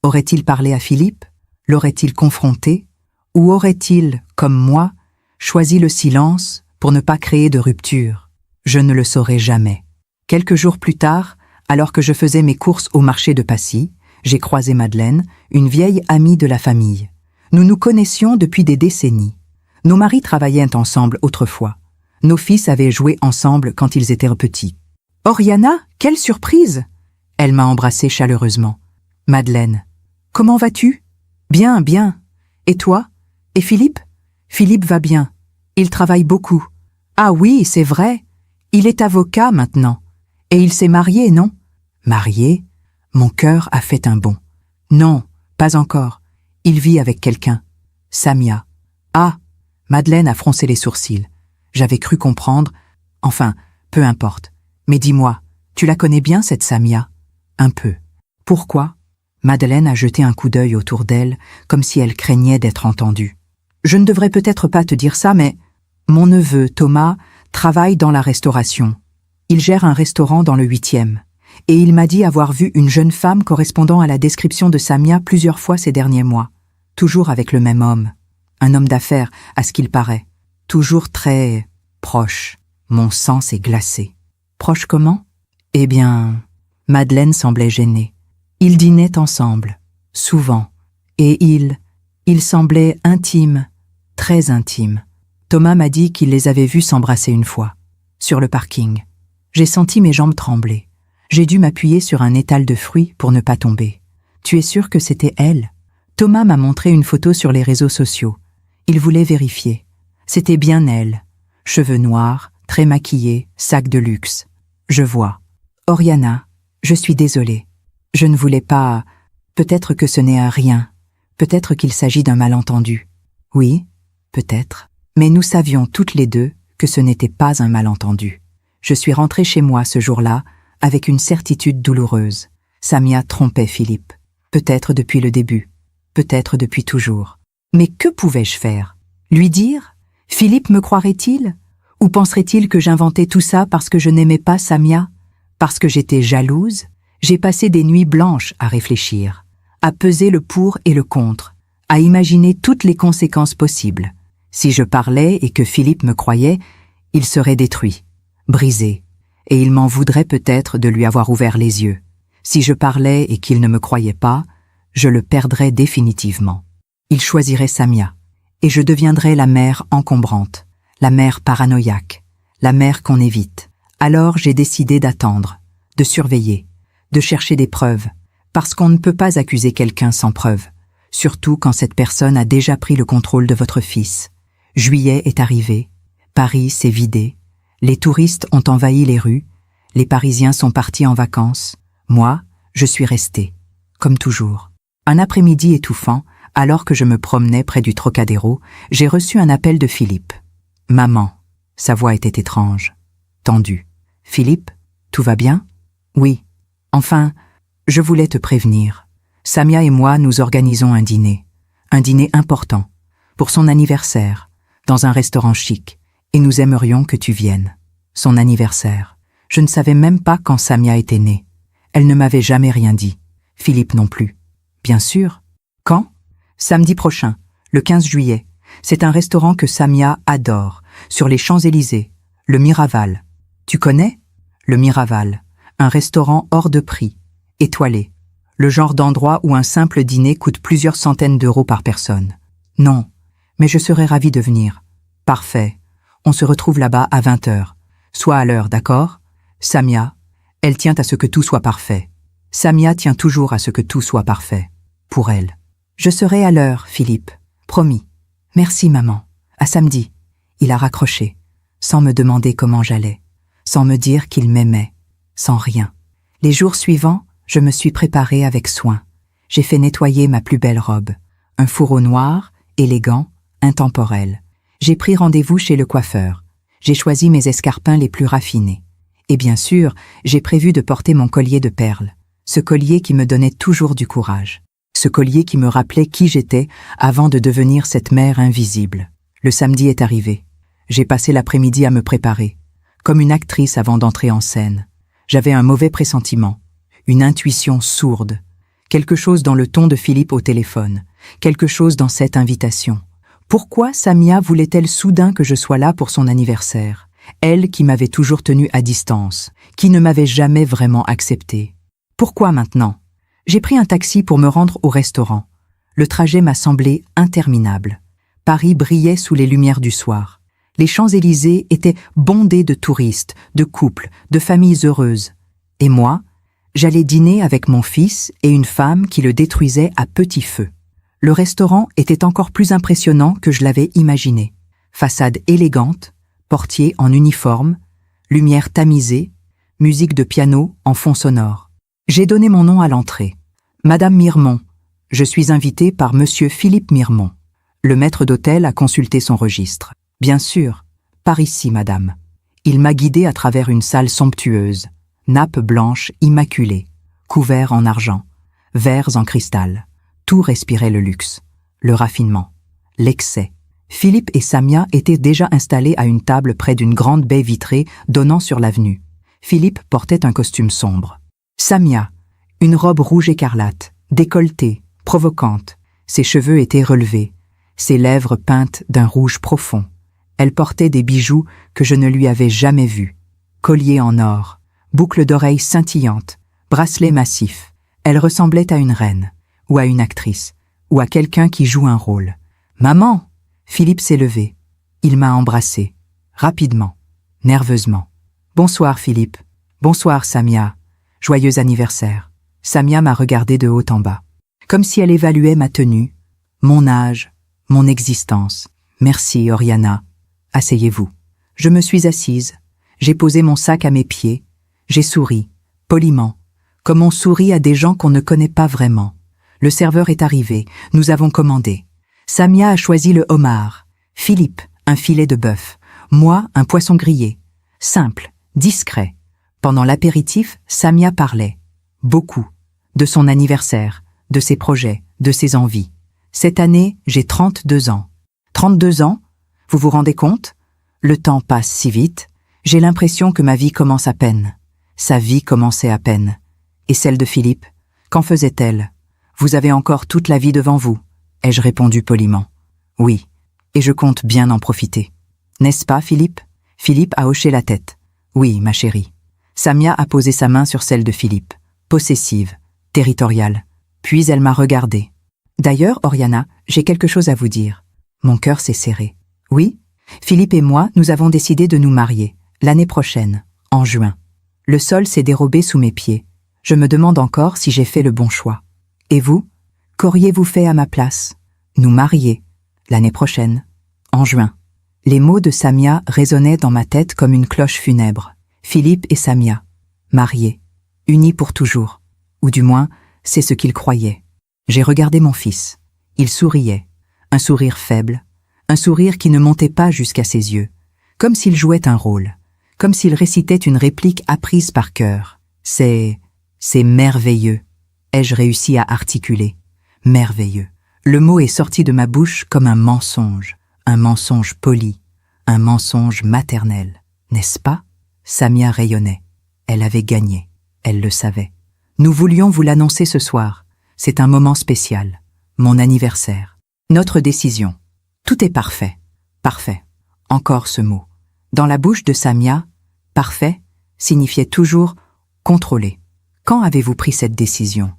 Aurait-il parlé à Philippe? L'aurait-il confronté? Ou aurait-il, comme moi, choisi le silence pour ne pas créer de rupture? Je ne le saurais jamais. Quelques jours plus tard, alors que je faisais mes courses au marché de Passy, j'ai croisé Madeleine, une vieille amie de la famille. Nous nous connaissions depuis des décennies. Nos maris travaillaient ensemble autrefois. Nos fils avaient joué ensemble quand ils étaient petits. « Oriana, quelle surprise !» Elle m'a embrassée chaleureusement. « Madeleine, comment vas-tu ?»« Bien, bien. Et toi? Et Philippe ?»« Philippe va bien. Il travaille beaucoup. »« Ah oui, c'est vrai. Il est avocat maintenant. Et il s'est marié, non ?»« Marié ?» Mon cœur a fait un bond. « Non, pas encore. Il vit avec quelqu'un. Samia. »« Ah !» Madeleine a froncé les sourcils. J'avais cru comprendre. Enfin, peu importe. Mais dis-moi, tu la connais bien, cette Samia? Un peu. Pourquoi? Madeleine a jeté un coup d'œil autour d'elle, comme si elle craignait d'être entendue. Je ne devrais peut-être pas te dire ça, mais mon neveu, Thomas, travaille dans la restauration. Il gère un restaurant dans le 8e. Et il m'a dit avoir vu une jeune femme correspondant à la description de Samia plusieurs fois ces derniers mois. Toujours avec le même homme. Un homme d'affaires, à ce qu'il paraît. Toujours très proche. Mon sang s'est glacé. Proche comment? Eh bien, Madeleine semblait gênée. Ils dînaient ensemble, souvent, et ils semblaient intimes, très intimes. Thomas m'a dit qu'il les avait vus s'embrasser une fois, sur le parking. J'ai senti mes jambes trembler. J'ai dû m'appuyer sur un étal de fruits pour ne pas tomber. Tu es sûr que c'était elle? Thomas m'a montré une photo sur les réseaux sociaux. Il voulait vérifier. C'était bien elle. Cheveux noirs, très maquillée, sac de luxe. Je vois. Oriana, je suis désolée. Je ne voulais pas... Peut-être que ce n'est un rien. Peut-être qu'il s'agit d'un malentendu. Oui, peut-être. Mais nous savions toutes les deux que ce n'était pas un malentendu. Je suis rentrée chez moi ce jour-là avec une certitude douloureuse. Samia trompait Philippe. Peut-être depuis le début. Peut-être depuis toujours. Mais que pouvais-je faire? Lui dire? Philippe me croirait-il? Ou penserait-il que j'inventais tout ça parce que je n'aimais pas Samia? Parce que j'étais jalouse? J'ai passé des nuits blanches à réfléchir, à peser le pour et le contre, à imaginer toutes les conséquences possibles. Si je parlais et que Philippe me croyait, il serait détruit, brisé, et il m'en voudrait peut-être de lui avoir ouvert les yeux. Si je parlais et qu'il ne me croyait pas, je le perdrais définitivement. Il choisirait Samia, et je deviendrais la mère encombrante, la mère paranoïaque, la mère qu'on évite. Alors j'ai décidé d'attendre, de surveiller, de chercher des preuves, parce qu'on ne peut pas accuser quelqu'un sans preuve, surtout quand cette personne a déjà pris le contrôle de votre fils. Juillet est arrivé, Paris s'est vidé, les touristes ont envahi les rues, les Parisiens sont partis en vacances. Moi, je suis restée, comme toujours. Un après-midi étouffant, alors que je me promenais près du Trocadéro, j'ai reçu un appel de Philippe. « Maman », sa voix était étrange, tendue. « Philippe, tout va bien ?»« Oui. Enfin, je voulais te prévenir. Samia et moi, nous organisons un dîner important, pour son anniversaire, dans un restaurant chic, et nous aimerions que tu viennes. Son anniversaire. Je ne savais même pas quand Samia était née. Elle ne m'avait jamais rien dit. Philippe non plus. Bien sûr. Quand? Samedi prochain, le 15 juillet. C'est un restaurant que Samia adore, sur les Champs-Élysées, le Miraval. Tu connais? Le Miraval, un restaurant hors de prix, étoilé. Le genre d'endroit où un simple dîner coûte plusieurs centaines d'euros par personne. Non, mais je serais ravie de venir. Parfait. On se retrouve là-bas à 20h. Sois à l'heure, d'accord? Samia, elle tient à ce que tout soit parfait. Samia tient toujours à ce que tout soit parfait. Pour elle. Je serai à l'heure, Philippe. Promis. Merci, maman. À samedi. Il a raccroché, sans me demander comment j'allais, sans me dire qu'il m'aimait, sans rien. Les jours suivants, je me suis préparée avec soin. J'ai fait nettoyer ma plus belle robe. Un fourreau noir, élégant, intemporel. J'ai pris rendez-vous chez le coiffeur. J'ai choisi mes escarpins les plus raffinés. Et bien sûr, j'ai prévu de porter mon collier de perles. Ce collier qui me donnait toujours du courage. Ce collier qui me rappelait qui j'étais avant de devenir cette mère invisible. Le samedi est arrivé. J'ai passé l'après-midi à me préparer, comme une actrice avant d'entrer en scène. J'avais un mauvais pressentiment, une intuition sourde, quelque chose dans le ton de Philippe au téléphone, quelque chose dans cette invitation. Pourquoi Samia voulait-elle soudain que je sois là pour son anniversaire? Elle qui m'avait toujours tenue à distance, qui ne m'avait jamais vraiment acceptée. Pourquoi maintenant? J'ai pris un taxi pour me rendre au restaurant. Le trajet m'a semblé interminable. Paris brillait sous les lumières du soir. Les Champs-Élysées étaient bondés de touristes, de couples, de familles heureuses. Et moi, j'allais dîner avec mon fils et une femme qui le détruisait à petit feu. Le restaurant était encore plus impressionnant que je l'avais imaginé. Façade élégante, portier en uniforme, lumière tamisée, musique de piano en fond sonore. J'ai donné mon nom à l'entrée. Madame Mirmont. Je suis invitée par Monsieur Philippe Mirmont. Le maître d'hôtel a consulté son registre. Bien sûr, par ici, madame. Il m'a guidée à travers une salle somptueuse, nappe blanche immaculée, couverts en argent, verres en cristal. Tout respirait le luxe, le raffinement, l'excès. Philippe et Samia étaient déjà installés à une table près d'une grande baie vitrée donnant sur l'avenue. Philippe portait un costume sombre. Samia, une robe rouge écarlate, décolletée, provocante. Ses cheveux étaient relevés, ses lèvres peintes d'un rouge profond. Elle portait des bijoux que je ne lui avais jamais vus. Collier en or, boucles d'oreilles scintillantes, bracelets massifs. Elle ressemblait à une reine, ou à une actrice, ou à quelqu'un qui joue un rôle. « Maman !» Philippe s'est levé. Il m'a embrassée, rapidement, nerveusement. « Bonsoir, Philippe. Bonsoir, Samia. Joyeux anniversaire. » Samia m'a regardé de haut en bas, comme si elle évaluait ma tenue, mon âge, mon existence. « Merci, Oriana. Asseyez-vous. » Je me suis assise. J'ai posé mon sac à mes pieds. J'ai souri, poliment, comme on sourit à des gens qu'on ne connaît pas vraiment. Le serveur est arrivé, nous avons commandé. Samia a choisi le homard, Philippe, un filet de bœuf, moi, un poisson grillé. Simple, discret. Pendant l'apéritif, Samia parlait. Beaucoup. De son anniversaire, de ses projets, de ses envies. Cette année, j'ai 32 ans. 32 ans? Vous vous rendez compte? Le temps passe si vite. J'ai l'impression que ma vie commence à peine. Sa vie commençait à peine. Et celle de Philippe? Qu'en faisait-elle? Vous avez encore toute la vie devant vous, ai-je répondu poliment. Oui, et je compte bien en profiter. N'est-ce pas, Philippe? Philippe a hoché la tête. Oui, ma chérie. Samia a posé sa main sur celle de Philippe, possessive, territoriale. Puis elle m'a regardée. D'ailleurs, Oriana, j'ai quelque chose à vous dire. Mon cœur s'est serré. Oui? Philippe et moi, nous avons décidé de nous marier, l'année prochaine, en juin. Le sol s'est dérobé sous mes pieds. Je me demande encore si j'ai fait le bon choix. Et vous? Qu'auriez-vous fait à ma place? Nous marier, l'année prochaine, en juin. Les mots de Samia résonnaient dans ma tête comme une cloche funèbre. Philippe et Samia, mariés, unis pour toujours. Ou du moins, c'est ce qu'il croyait. J'ai regardé mon fils. Il souriait, un sourire faible, un sourire qui ne montait pas jusqu'à ses yeux, comme s'il jouait un rôle, comme s'il récitait une réplique apprise par cœur. C'est merveilleux, ai-je réussi à articuler. Merveilleux. Le mot est sorti de ma bouche comme un mensonge poli, un mensonge maternel, n'est-ce pas? Samia rayonnait. Elle avait gagné. Elle le savait. Nous voulions vous l'annoncer ce soir. C'est un moment spécial. Mon anniversaire. Notre décision. Tout est parfait. Parfait. Encore ce mot. Dans la bouche de Samia, parfait signifiait toujours contrôler. Quand avez-vous pris cette décision?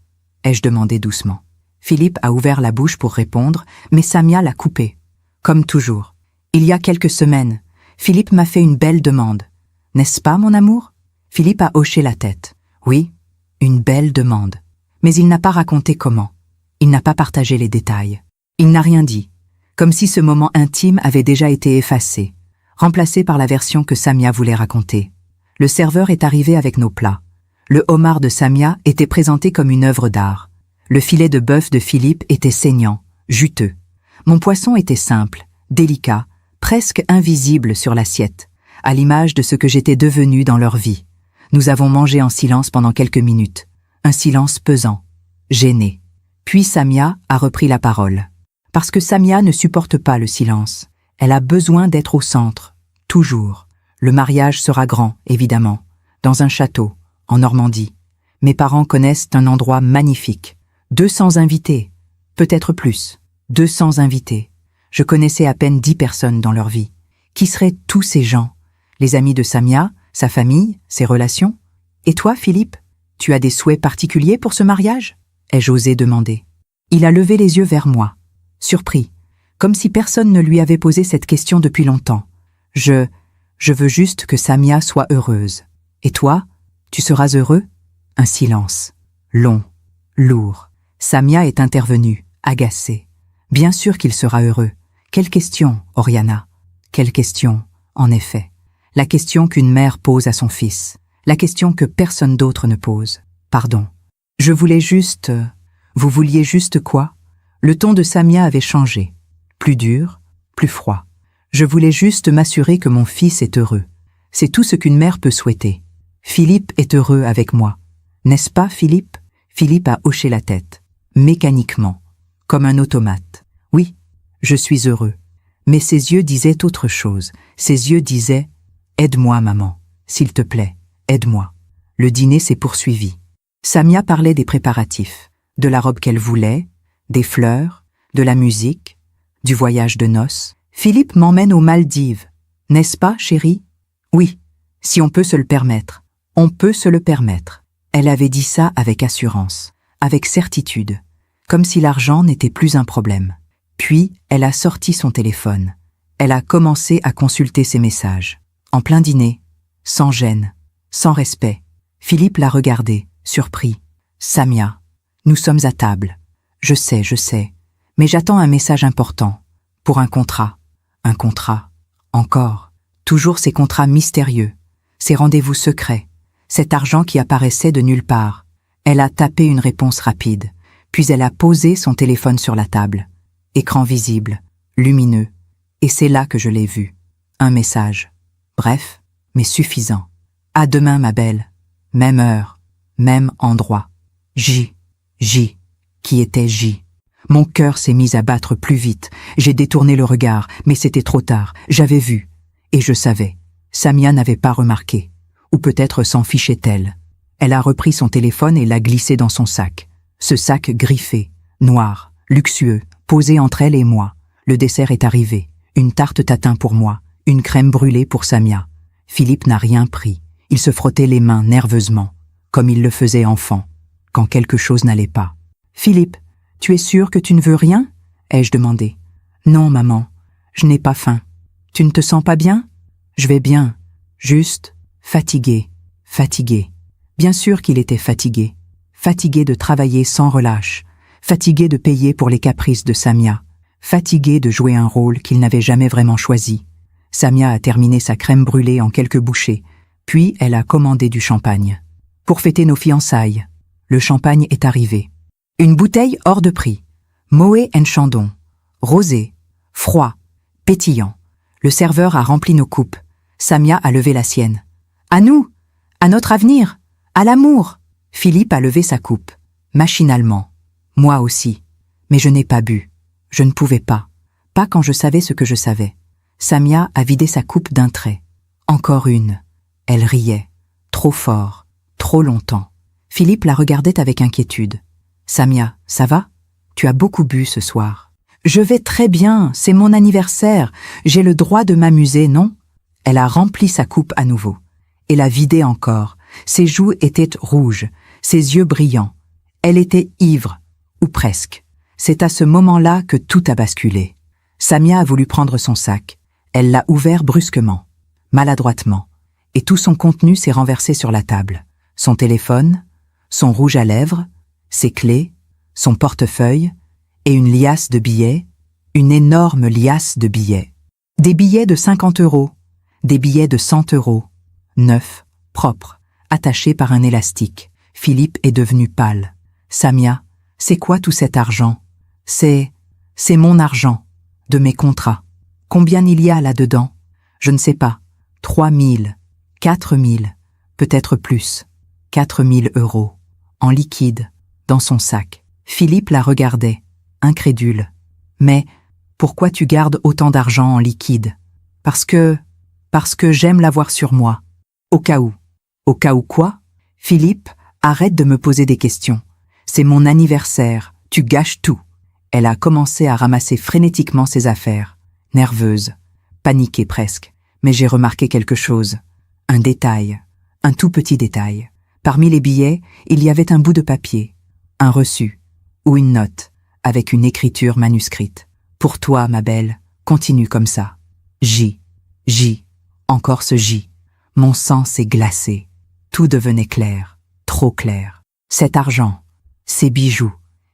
Ai-je demandé doucement. Philippe a ouvert la bouche pour répondre, mais Samia l'a coupé. Comme toujours. Il y a quelques semaines, Philippe m'a fait une belle demande. N'est-ce pas, mon amour? Philippe a hoché la tête. Oui, une belle demande. Mais il n'a pas raconté comment. Il n'a pas partagé les détails. Il n'a rien dit. Comme si ce moment intime avait déjà été effacé, remplacé par la version que Samia voulait raconter. Le serveur est arrivé avec nos plats. Le homard de Samia était présenté comme une œuvre d'art. Le filet de bœuf de Philippe était saignant, juteux. Mon poisson était simple, délicat, presque invisible sur l'assiette, à l'image de ce que j'étais devenu dans leur vie. Nous avons mangé en silence pendant quelques minutes, un silence pesant, gêné. Puis Samia a repris la parole. Parce que Samia ne supporte pas le silence. Elle a besoin d'être au centre, toujours. Le mariage sera grand, évidemment, dans un château, en Normandie. Mes parents connaissent un endroit magnifique. 200 invités, peut-être plus. 200 invités. Je connaissais à peine 10 personnes dans leur vie. Qui seraient tous ces gens? Les amis de Samia, sa famille, ses relations? Et toi, Philippe? Tu as des souhaits particuliers pour ce mariage? Ai-je osé demander. Il a levé les yeux vers moi, surpris, comme si personne ne lui avait posé cette question depuis longtemps. Je veux juste que Samia soit heureuse. Et toi, tu seras heureux? Un silence, long, lourd. Samia est intervenue, agacée. Bien sûr qu'il sera heureux. Quelle question, Oriana? Quelle question, en effet. La question qu'une mère pose à son fils. La question que personne d'autre ne pose. Pardon. Je voulais juste... Vous vouliez juste quoi? Le ton de Samia avait changé. Plus dur, plus froid. Je voulais juste m'assurer que mon fils est heureux. C'est tout ce qu'une mère peut souhaiter. Philippe est heureux avec moi. N'est-ce pas, Philippe? Philippe a hoché la tête, mécaniquement, comme un automate. Oui, je suis heureux. Mais ses yeux disaient autre chose. Ses yeux disaient « Aide-moi, maman, s'il te plaît, aide-moi ». Le dîner s'est poursuivi. Samia parlait des préparatifs, de la robe qu'elle voulait, des fleurs, de la musique, du voyage de noces. Philippe m'emmène aux Maldives. N'est-ce pas, chérie? Oui, si on peut se le permettre. On peut se le permettre. Elle avait dit ça avec assurance, avec certitude, comme si l'argent n'était plus un problème. Puis, elle a sorti son téléphone. Elle a commencé à consulter ses messages. En plein dîner, sans gêne, sans respect. Philippe l'a regardée, surpris. « Samia, nous sommes à table. Je sais, mais j'attends un message important. Pour un contrat. Un contrat. Encore. Toujours ces contrats mystérieux. Ces rendez-vous secrets. Cet argent qui apparaissait de nulle part. Elle a tapé une réponse rapide, puis elle a posé son téléphone sur la table. Écran visible, lumineux, et c'est là que je l'ai vu. Un message. Bref, mais suffisant. À demain, ma belle. Même heure, même endroit. J. Qui était J? Mon cœur s'est mis à battre plus vite. J'ai détourné le regard, mais c'était trop tard. J'avais vu. Et je savais. Samia n'avait pas remarqué. Ou peut-être s'en fichait-elle. Elle a repris son téléphone et l'a glissé dans son sac. Ce sac griffé, noir, luxueux, posé entre elle et moi. Le dessert est arrivé. Une tarte tatin pour moi, une crème brûlée pour Samia. Philippe n'a rien pris. Il se frottait les mains nerveusement, comme il le faisait enfant, quand quelque chose n'allait pas. « Philippe, tu es sûr que tu ne veux rien ?» ai-je demandé. « Non, maman, je n'ai pas faim. Tu ne te sens pas bien ?»« Je vais bien, juste fatigué. » Bien sûr qu'il était fatigué. Fatigué de travailler sans relâche, fatigué de payer pour les caprices de Samia, fatigué de jouer un rôle qu'il n'avait jamais vraiment choisi. Samia a terminé sa crème brûlée en quelques bouchées, puis elle a commandé du champagne. Pour fêter nos fiançailles, le champagne est arrivé. Une bouteille hors de prix, Moët & Chandon, rosé, froid, pétillant. Le serveur a rempli nos coupes. Samia a levé la sienne. « À nous, à notre avenir, à l'amour !» Philippe a levé sa coupe, machinalement. Moi aussi. Mais je n'ai pas bu. Je ne pouvais pas. Pas quand je savais ce que je savais. Samia a vidé sa coupe d'un trait. Encore une. Elle riait. Trop fort. Trop longtemps. Philippe la regardait avec inquiétude. « Samia, ça va? Tu as beaucoup bu ce soir. »« Je vais très bien, c'est mon anniversaire. J'ai le droit de m'amuser, non ?» Elle a rempli sa coupe à nouveau. Et l'a vidée encore. Ses joues étaient rouges, ses yeux brillants. Elle était ivre, ou presque. C'est à ce moment-là que tout a basculé. Samia a voulu prendre son sac. Elle l'a ouvert brusquement, maladroitement, et tout son contenu s'est renversé sur la table. Son téléphone, son rouge à lèvres, ses clés, son portefeuille et une liasse de billets, une énorme liasse de billets. Des billets de 50 €, des billets de 100 €, neufs, propres, attachés par un élastique. Philippe est devenu pâle. « Samia, c'est quoi tout cet argent ? » C'est mon argent, de mes contrats. Combien il y a là-dedans ? Je ne sais pas. 3 000, 4 000, peut-être plus. 4 000 €, en liquide, dans son sac. Philippe la regardait, incrédule. « Mais pourquoi tu gardes autant d'argent en liquide ? » Parce que j'aime l'avoir sur moi. Au cas où. Au cas où quoi ? Philippe, arrête de me poser des questions. C'est mon anniversaire, tu gâches tout. Elle a commencé à ramasser frénétiquement ses affaires, nerveuse, paniquée presque. Mais j'ai remarqué quelque chose. Un détail, un tout petit détail. Parmi les billets, il y avait un bout de papier, un reçu, ou une note, avec une écriture manuscrite. Pour toi, ma belle, continue comme ça. J, encore ce J. Mon sang s'est glacé. Tout devenait clair, trop clair. Cet argent, ces bijoux,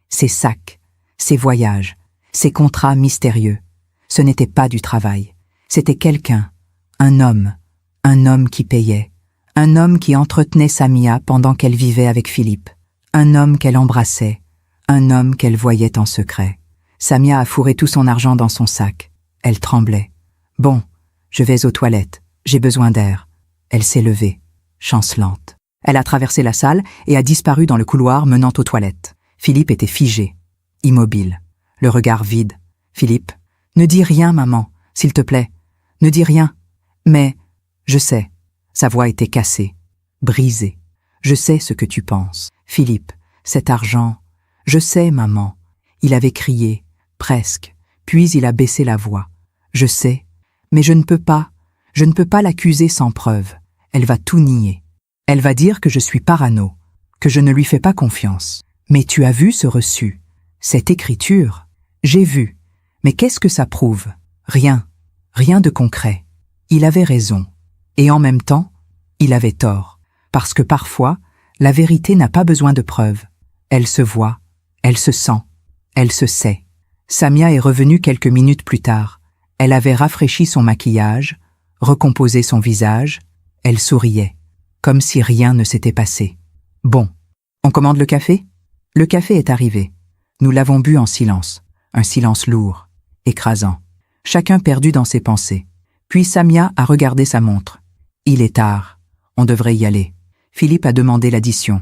ces sacs, ces voyages, ces contrats mystérieux. Ce n'était pas du travail. C'était quelqu'un, un homme qui payait, un homme qui entretenait Samia pendant qu'elle vivait avec Philippe, un homme qu'elle embrassait, un homme qu'elle voyait en secret. Samia a fourré tout son argent dans son sac. Elle tremblait. « Bon, je vais aux toilettes, j'ai besoin d'air. » Elle s'est levée, chancelante. Elle a traversé la salle et a disparu dans le couloir menant aux toilettes. Philippe était figé, immobile, le regard vide. « Philippe, ne dis rien, maman, s'il te plaît. Ne dis rien. » Mais, je sais, sa voix était cassée, brisée. Je sais ce que tu penses. Philippe, cet argent. Je sais, maman. Il avait crié, presque, puis il a baissé la voix. Je sais, mais je ne peux pas l'accuser sans preuve. Elle va tout nier. Elle va dire que je suis parano, que je ne lui fais pas confiance. Mais tu as vu ce reçu, cette écriture? J'ai vu. Mais qu'est-ce que ça prouve? Rien de concret. Il avait raison. Et en même temps, il avait tort. Parce que parfois, la vérité n'a pas besoin de preuves. Elle se voit, elle se sent, elle se sait. Samia est revenue quelques minutes plus tard. Elle avait rafraîchi son maquillage, recomposé son visage. Elle souriait, comme si rien ne s'était passé. « Bon, On commande le café? Le café est arrivé. Nous l'avons bu en silence. Un silence lourd, écrasant. Chacun perdu dans ses pensées. Puis Samia a regardé sa montre. Il est tard. On devrait y aller. Philippe a demandé l'addition.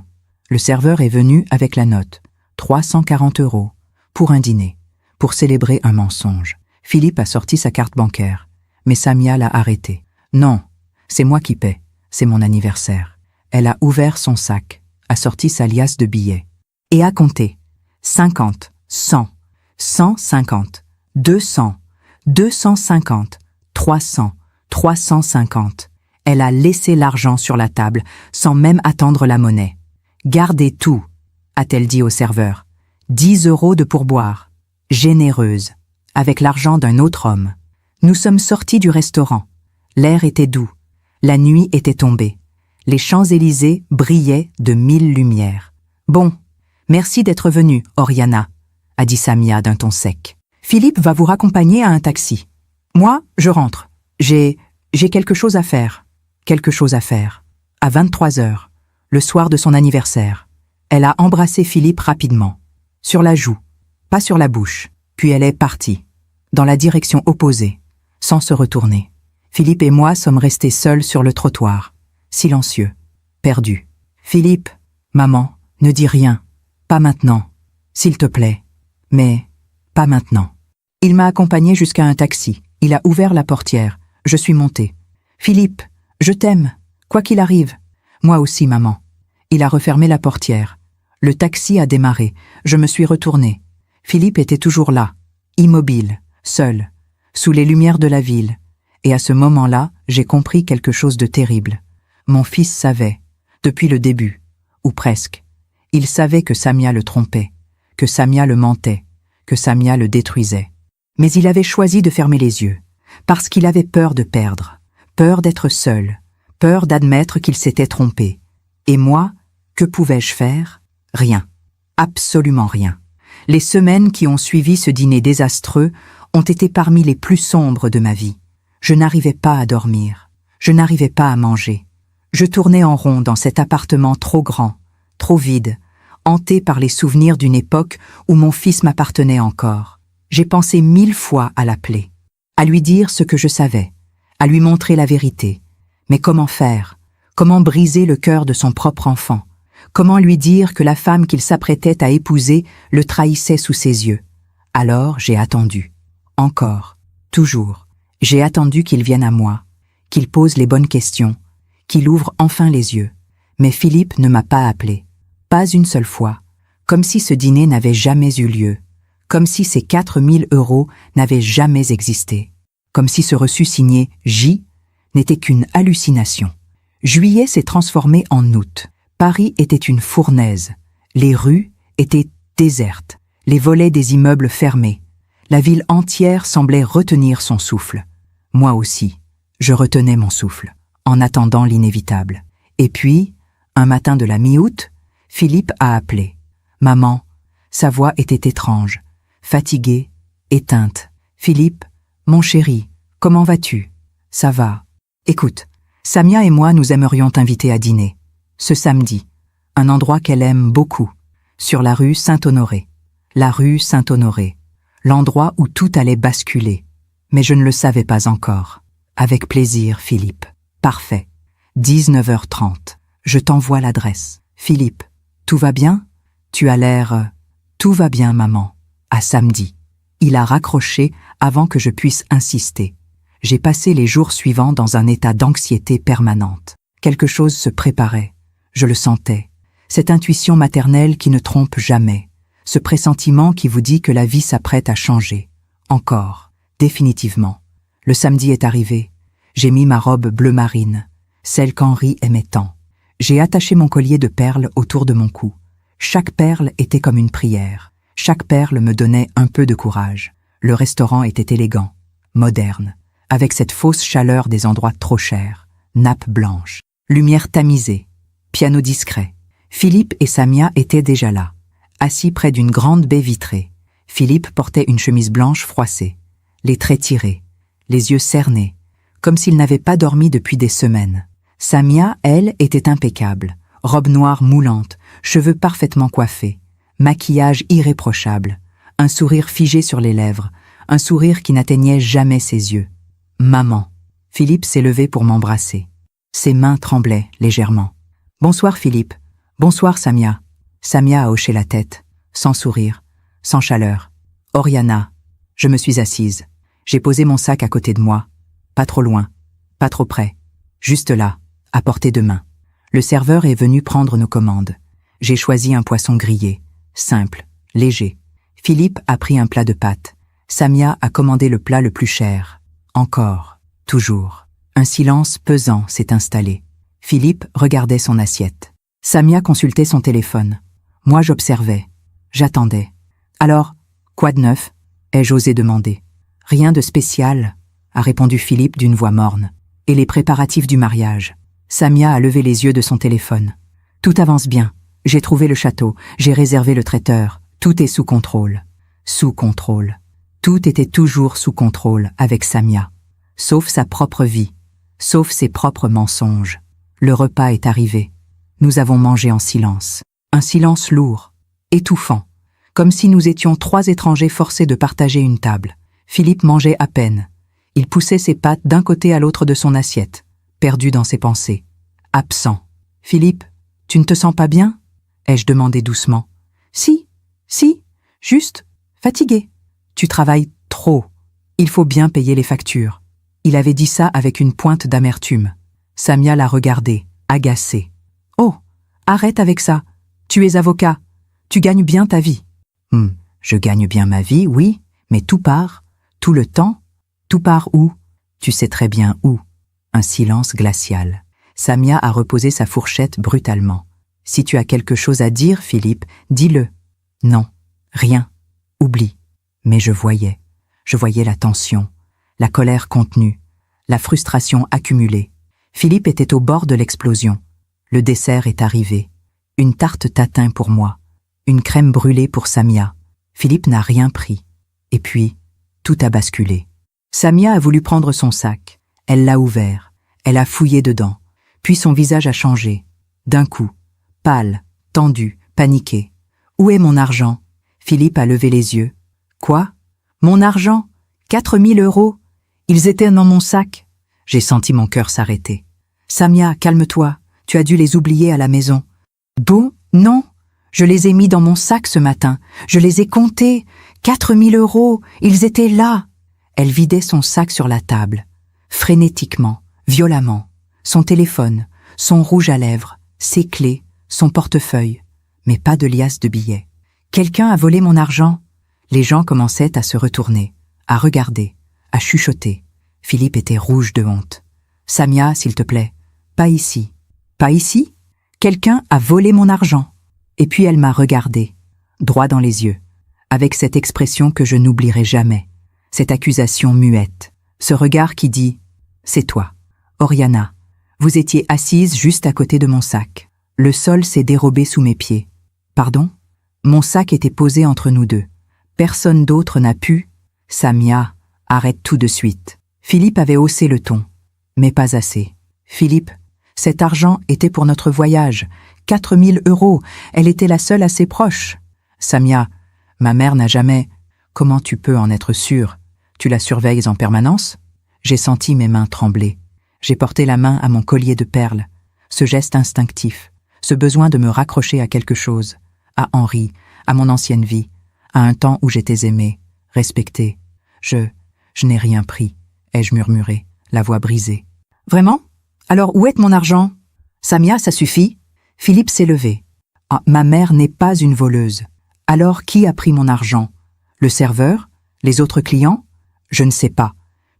Le serveur est venu avec la note. 340 €. Pour un dîner. Pour célébrer un mensonge. Philippe a sorti sa carte bancaire. Mais Samia l'a arrêté. Non, c'est moi qui paie. C'est mon anniversaire. Elle a ouvert son sac, a sorti sa liasse de billets. Et a compté. 50, 100, 150, 200, 250, 300, 350. Elle a laissé l'argent sur la table, sans même attendre la monnaie. « Gardez tout », a-t-elle dit au serveur. 10 € de pourboire. Généreuse, avec l'argent d'un autre homme. Nous sommes sortis du restaurant. L'air était doux. La nuit était tombée. Les Champs-Élysées brillaient de 1000 lumières. « Bon, merci d'être venu, Oriana », a dit Samia d'un ton sec. « Philippe va vous raccompagner à un taxi. Moi, je rentre. J'ai quelque chose à faire. Quelque chose à faire. » À 23 heures, le soir de son anniversaire, elle a embrassé Philippe rapidement. Sur la joue, pas sur la bouche. Puis elle est partie, dans la direction opposée, sans se retourner. Philippe et moi sommes restés seuls sur le trottoir, silencieux, perdus. « Philippe, maman, ne dis rien. Pas maintenant. S'il te plaît. Mais pas maintenant. » Il m'a accompagné jusqu'à un taxi. Il a ouvert la portière. Je suis montée. « Philippe, je t'aime, quoi qu'il arrive. » « Moi aussi, maman. » Il a refermé la portière. Le taxi a démarré. Je me suis retournée. Philippe était toujours là, immobile, seul, sous les lumières de la ville. Et à ce moment-là, j'ai compris quelque chose de terrible. Mon fils savait, depuis le début, ou presque. Il savait que Samia le trompait, que Samia le mentait, que Samia le détruisait. Mais il avait choisi de fermer les yeux, parce qu'il avait peur de perdre, peur d'être seul, peur d'admettre qu'il s'était trompé. Et moi, que pouvais-je faire? Rien. Absolument rien. Les semaines qui ont suivi ce dîner désastreux ont été parmi les plus sombres de ma vie. Je n'arrivais pas à dormir. Je n'arrivais pas à manger. Je tournais en rond dans cet appartement trop grand, trop vide, hanté par les souvenirs d'une époque où mon fils m'appartenait encore. J'ai pensé 1000 fois à l'appeler, à lui dire ce que je savais, à lui montrer la vérité. Mais comment faire? Comment briser le cœur de son propre enfant? Comment lui dire que la femme qu'il s'apprêtait à épouser le trahissait sous ses yeux? Alors j'ai attendu. Encore. Toujours. J'ai attendu qu'il vienne à moi, qu'il pose les bonnes questions, qu'il ouvre enfin les yeux. Mais Philippe ne m'a pas appelé. Pas une seule fois. Comme si ce dîner n'avait jamais eu lieu. Comme si ces 4000 € n'avaient jamais existé. Comme si ce reçu signé J n'était qu'une hallucination. Juillet s'est transformé en août. Paris était une fournaise. Les rues étaient désertes. Les volets des immeubles fermés. La ville entière semblait retenir son souffle. Moi aussi, je retenais mon souffle, en attendant l'inévitable. Et puis, un matin de la mi-août, Philippe a appelé. Maman, sa voix était étrange, fatiguée, éteinte. Philippe, mon chéri, comment vas-tu? Ça va. Écoute, Samia et moi nous aimerions t'inviter à dîner. Ce samedi, un endroit qu'elle aime beaucoup, sur la rue Saint-Honoré. La rue Saint-Honoré, l'endroit où tout allait basculer. Mais je ne le savais pas encore. Avec plaisir, Philippe. Parfait. 19h30. Je t'envoie l'adresse. Philippe, tout va bien? Tu as l'air... Tout va bien, maman. À samedi. Il a raccroché avant que je puisse insister. J'ai passé les jours suivants dans un état d'anxiété permanente. Quelque chose se préparait. Je le sentais. Cette intuition maternelle qui ne trompe jamais. Ce pressentiment qui vous dit que la vie s'apprête à changer. Encore. Définitivement. Le samedi est arrivé. J'ai mis ma robe bleu marine, celle qu'Henri aimait tant. J'ai attaché mon collier de perles autour de mon cou. Chaque perle était comme une prière. Chaque perle me donnait un peu de courage. Le restaurant était élégant, moderne, avec cette fausse chaleur des endroits trop chers, nappe blanche, lumière tamisée, piano discret. Philippe et Samia étaient déjà là, assis près d'une grande baie vitrée. Philippe portait une chemise blanche froissée, les traits tirés, les yeux cernés, comme s'il n'avait pas dormi depuis des semaines. Samia, elle, était impeccable, Robe noire moulante, cheveux parfaitement coiffés, maquillage irréprochable, un sourire figé sur les lèvres, un sourire qui n'atteignait jamais ses yeux. Maman. Philippe s'est levé pour m'embrasser. Ses mains tremblaient légèrement. Bonsoir Philippe. Bonsoir Samia. Samia a hoché la tête, sans sourire, sans chaleur. Oriana. Je me suis assise. J'ai posé mon sac à côté de moi. Pas trop loin, pas trop près. Juste là, à portée de main. Le serveur est venu prendre nos commandes. J'ai choisi un poisson grillé, simple, léger. Philippe a pris un plat de pâtes. Samia a commandé le plat le plus cher. Encore, toujours. Un silence pesant s'est installé. Philippe regardait son assiette. Samia consultait son téléphone. Moi j'observais. J'attendais. Alors, quoi de neuf? Ai-je osé demander. Rien de spécial, a répondu Philippe d'une voix morne. Et les préparatifs du mariage. Samia a levé les yeux de son téléphone. Tout avance bien. J'ai trouvé le château, j'ai réservé le traiteur. Tout est sous contrôle. Sous contrôle. Tout était toujours sous contrôle avec Samia. Sauf sa propre vie. Sauf ses propres mensonges. Le repas est arrivé. Nous avons mangé en silence. Un silence lourd, étouffant. Comme si nous étions 3 étrangers forcés de partager une table. Philippe mangeait à peine. Il poussait ses pattes d'un côté à l'autre de son assiette, perdu dans ses pensées. Absent. Philippe, tu ne te sens pas bien? Ai-je demandé doucement. Si, juste, fatigué. Tu travailles trop. Il faut bien payer les factures. Il avait dit ça avec une pointe d'amertume. Samia l'a regardé, agacée. Oh, arrête avec ça. Tu es avocat. Tu gagnes bien ta vie. Je gagne bien ma vie, oui, mais tout part, tout le temps. Tout part où? Tu sais très bien où. Un silence glacial. Samia a reposé sa fourchette brutalement. Si tu as quelque chose à dire, Philippe, dis-le. Non, rien. Oublie. Mais je voyais la tension, la colère contenue, la frustration accumulée. Philippe était au bord de l'explosion. Le dessert est arrivé. Une tarte tatin pour moi. Une crème brûlée pour Samia. Philippe n'a rien pris. Et puis, tout a basculé. Samia a voulu prendre son sac. Elle l'a ouvert. Elle a fouillé dedans. Puis son visage a changé. D'un coup, pâle, tendu, paniqué. Où est mon argent? Philippe a levé les yeux. Quoi? Mon argent? 4 000 €? Ils étaient dans mon sac. J'ai senti mon cœur s'arrêter. Samia, calme-toi. Tu as dû les oublier à la maison. Bon, non. Je les ai mis dans mon sac ce matin. Je les ai comptés. 4 000 €. Ils étaient là. Elle vidait son sac sur la table. Frénétiquement, violemment. Son téléphone, son rouge à lèvres, ses clés, son portefeuille. Mais pas de liasse de billets. Quelqu'un a volé mon argent. Les gens commençaient à se retourner, à regarder, à chuchoter. Philippe était rouge de honte. Samia, s'il te plaît, pas ici. Pas ici? Quelqu'un a volé mon argent. Et puis elle m'a regardé, droit dans les yeux, avec cette expression que je n'oublierai jamais, cette accusation muette, ce regard qui dit « C'est toi, Oriana, vous étiez assise juste à côté de mon sac. Le sol s'est dérobé sous mes pieds. Pardon? Mon sac était posé entre nous deux. Personne d'autre n'a pu. Samia, arrête tout de suite. » Philippe avait haussé le ton, mais pas assez. Philippe, cet argent était pour notre voyage. 4 000 €, elle était la seule assez proche. Samia, ma mère n'a jamais... Comment tu peux en être sûre? Tu la surveilles en permanence? J'ai senti mes mains trembler. J'ai porté la main à mon collier de perles. Ce geste instinctif, ce besoin de me raccrocher à quelque chose, à Henri, à mon ancienne vie, à un temps où j'étais aimée, respectée. Je n'ai rien pris, ai-je murmuré, la voix brisée. Vraiment? Alors où est mon argent? Samia, ça suffit? Philippe s'est levé. Ah, ma mère n'est pas une voleuse. Alors qui a pris mon argent? Le serveur? Les autres clients? Je ne sais pas.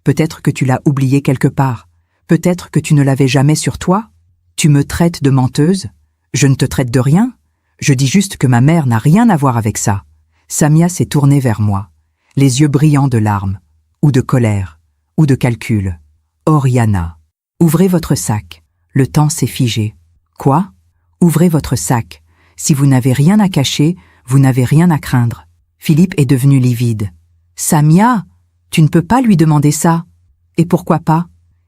Peut-être que tu l'as oublié quelque part. Peut-être que tu ne l'avais jamais sur toi. Tu me traites de menteuse? Je ne te traite de rien. Je dis juste que ma mère n'a rien à voir avec ça. Samia s'est tournée vers moi, les yeux brillants de larmes, ou de colère, ou de calcul. Oriana, ouvrez votre sac. Le temps s'est figé. Quoi? Ouvrez votre sac. Si vous n'avez rien à cacher, vous n'avez rien à craindre. Philippe est devenu livide. Samia, tu ne peux pas lui demander ça. Et pourquoi pas?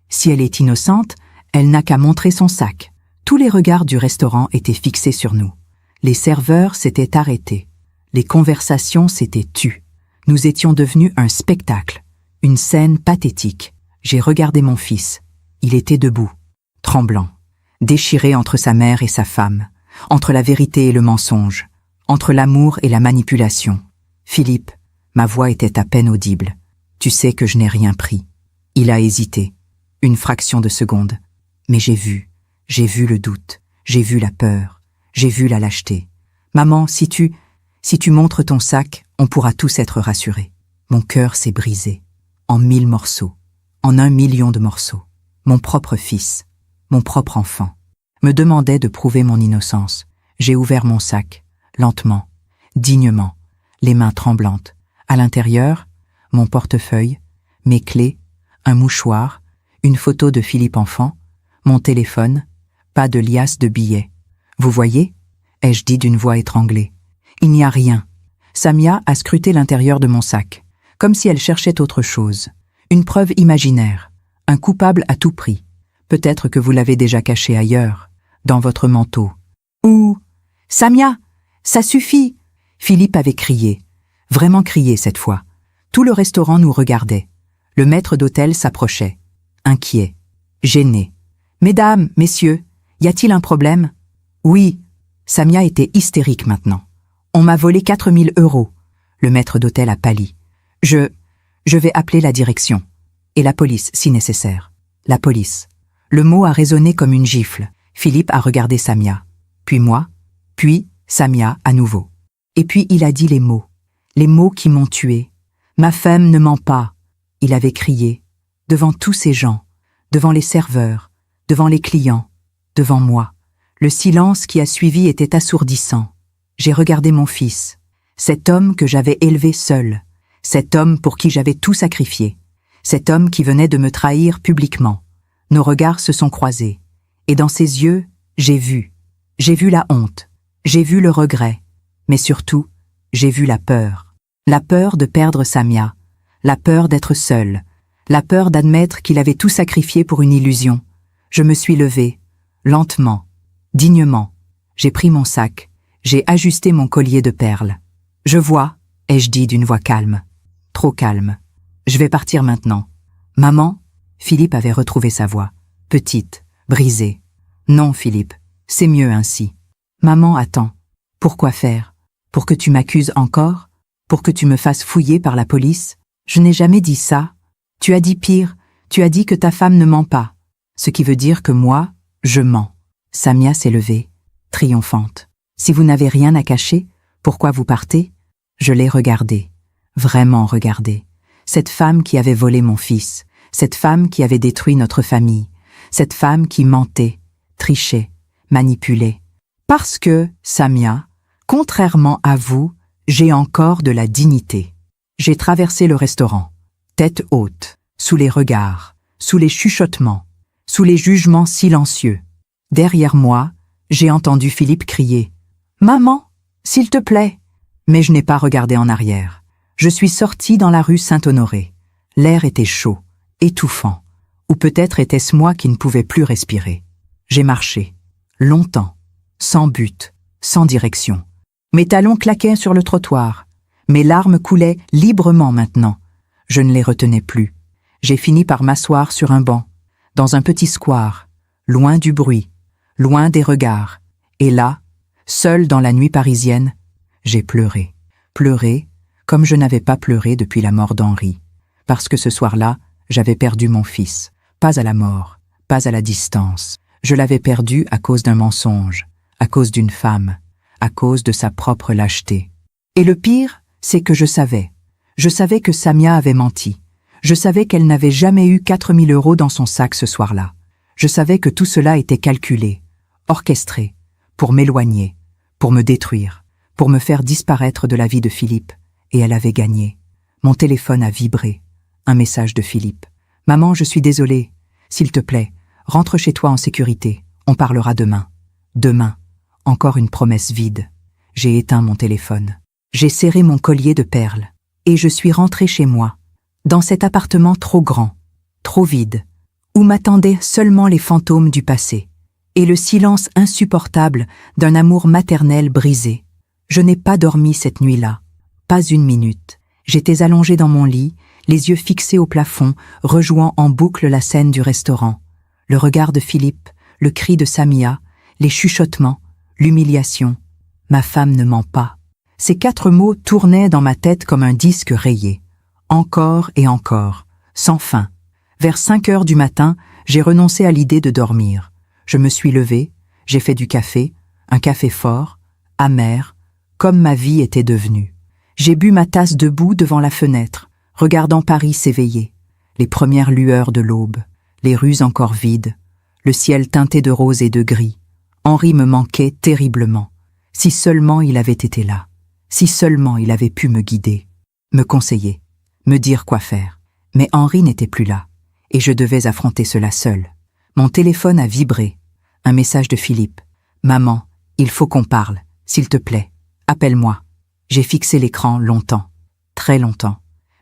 Si elle est innocente, elle n'a qu'à montrer son sac. Tous les regards du restaurant étaient fixés sur nous. Les serveurs s'étaient arrêtés. Les conversations s'étaient tues. Nous étions devenus un spectacle, une scène pathétique. J'ai regardé mon fils. Il était debout, tremblant, déchiré entre sa mère et sa femme, entre la vérité et le mensonge, entre l'amour et la manipulation. Philippe, ma voix était à peine audible. Tu sais que je n'ai rien pris. Il a hésité, une fraction de seconde. Mais j'ai vu le doute, j'ai vu la peur, j'ai vu la lâcheté. Maman, si tu montres ton sac, on pourra tous être rassurés. Mon cœur s'est brisé, en 1000 morceaux, en 1 million de morceaux. Mon propre fils, mon propre enfant, me demandait de prouver mon innocence. J'ai ouvert mon sac, lentement, dignement, les mains tremblantes. À l'intérieur, mon portefeuille, mes clés, un mouchoir, une photo de Philippe enfant, mon téléphone, pas de liasse de billets. Vous voyez, ai-je dit d'une voix étranglée. Il n'y a rien. Samia a scruté l'intérieur de mon sac, comme si elle cherchait autre chose. Une preuve imaginaire, un coupable à tout prix. Peut-être que vous l'avez déjà caché ailleurs, dans votre manteau. Ou « Samia, ça suffit !» Philippe avait crié, vraiment crié cette fois. Tout le restaurant nous regardait. Le maître d'hôtel s'approchait, inquiet, gêné. « Mesdames, messieurs, y a-t-il un problème ?»« Oui. » Samia était hystérique maintenant. « On m'a volé 4 000 €. Le maître d'hôtel a pâli. « Je vais appeler la direction. Et la police, si nécessaire. » La police. Le mot a résonné comme une gifle. Philippe a regardé Samia. Puis moi. Puis Samia à nouveau. Et puis il a dit les mots qui m'ont tué. Ma femme ne ment pas. Il avait crié, devant tous ces gens, devant les serveurs, devant les clients, devant moi. Le silence qui a suivi était assourdissant. J'ai regardé mon fils, cet homme que j'avais élevé seul, cet homme pour qui j'avais tout sacrifié, cet homme qui venait de me trahir publiquement. Nos regards se sont croisés, et dans ses yeux, j'ai vu la honte, j'ai vu le regret, mais surtout, j'ai vu la peur de perdre Samia, la peur d'être seul, la peur d'admettre qu'il avait tout sacrifié pour une illusion. Je me suis levée, lentement, dignement. J'ai pris mon sac, j'ai ajusté mon collier de perles. Je vois, ai-je dit d'une voix calme, trop calme. Je vais partir maintenant. Maman, Philippe avait retrouvé sa voix, petite, brisée. Non, Philippe, c'est mieux ainsi. Maman, attends. Pourquoi faire? Pour que tu m'accuses encore? Pour que tu me fasses fouiller par la police? Je n'ai jamais dit ça. Tu as dit pire, tu as dit que ta femme ne ment pas. Ce qui veut dire que moi, je mens. Samia s'est levée, triomphante. Si vous n'avez rien à cacher, pourquoi vous partez? Je l'ai regardée, vraiment regardée. Cette femme qui avait volé mon fils, cette femme qui avait détruit notre famille, cette femme qui mentait, trichait, manipulait. Parce que, Samia, contrairement à vous, j'ai encore de la dignité. J'ai traversé le restaurant, tête haute, sous les regards, sous les chuchotements, sous les jugements silencieux. Derrière moi, j'ai entendu Philippe crier « Maman, s'il te plaît !» Mais je n'ai pas regardé en arrière. Je suis sortie dans la rue Saint-Honoré. L'air était chaud, étouffant. Ou peut-être était-ce moi qui ne pouvais plus respirer. J'ai marché, longtemps, sans but, sans direction. Mes talons claquaient sur le trottoir. Mes larmes coulaient librement maintenant. Je ne les retenais plus. J'ai fini par m'asseoir sur un banc, dans un petit square, loin du bruit, loin des regards. Et là, seule dans la nuit parisienne, j'ai pleuré. Pleuré comme je n'avais pas pleuré depuis la mort d'Henri. Parce que ce soir-là, j'avais perdu mon fils. Pas à la mort, pas à la distance. Je l'avais perdu à cause d'un mensonge, à cause d'une femme, à cause de sa propre lâcheté. Et le pire, c'est que je savais. Je savais que Samia avait menti. Je savais qu'elle n'avait jamais eu 4 000 € dans son sac ce soir-là. Je savais que tout cela était calculé, orchestré, pour m'éloigner, pour me détruire, pour me faire disparaître de la vie de Philippe. Et elle avait gagné. Mon téléphone a vibré. Un message de Philippe. « Maman, je suis désolée. S'il te plaît, rentre chez toi en sécurité. On parlera demain. » Demain. Encore une promesse vide. J'ai éteint mon téléphone. J'ai serré mon collier de perles. Et je suis rentrée chez moi. Dans cet appartement trop grand, trop vide, où m'attendaient seulement les fantômes du passé. et le silence insupportable d'un amour maternel brisé. Je n'ai pas dormi cette nuit-là. Pas une minute. J'étais allongée dans mon lit, les yeux fixés au plafond, rejouant en boucle la scène du restaurant. Le regard de Philippe, le cri de Samia, les chuchotements, l'humiliation. Ma femme ne ment pas. Ces 4 mots tournaient dans ma tête comme un disque rayé. Encore et encore, sans fin. Vers 5 heures du matin, j'ai renoncé à l'idée de dormir. Je me suis levée, j'ai fait du café, un café fort, amer, comme ma vie était devenue. J'ai bu ma tasse debout devant la fenêtre, regardant Paris s'éveiller, les premières lueurs de l'aube, les rues encore vides, le ciel teinté de rose et de gris. Henri me manquait terriblement. Si seulement il avait été là, si seulement il avait pu me guider, me conseiller, me dire quoi faire. Mais Henri n'était plus là, et je devais affronter cela seul. Mon téléphone a vibré. Un message de Philippe. « Maman, il faut qu'on parle, s'il te plaît. Appelle-moi. » J'ai fixé l'écran longtemps, très longtemps.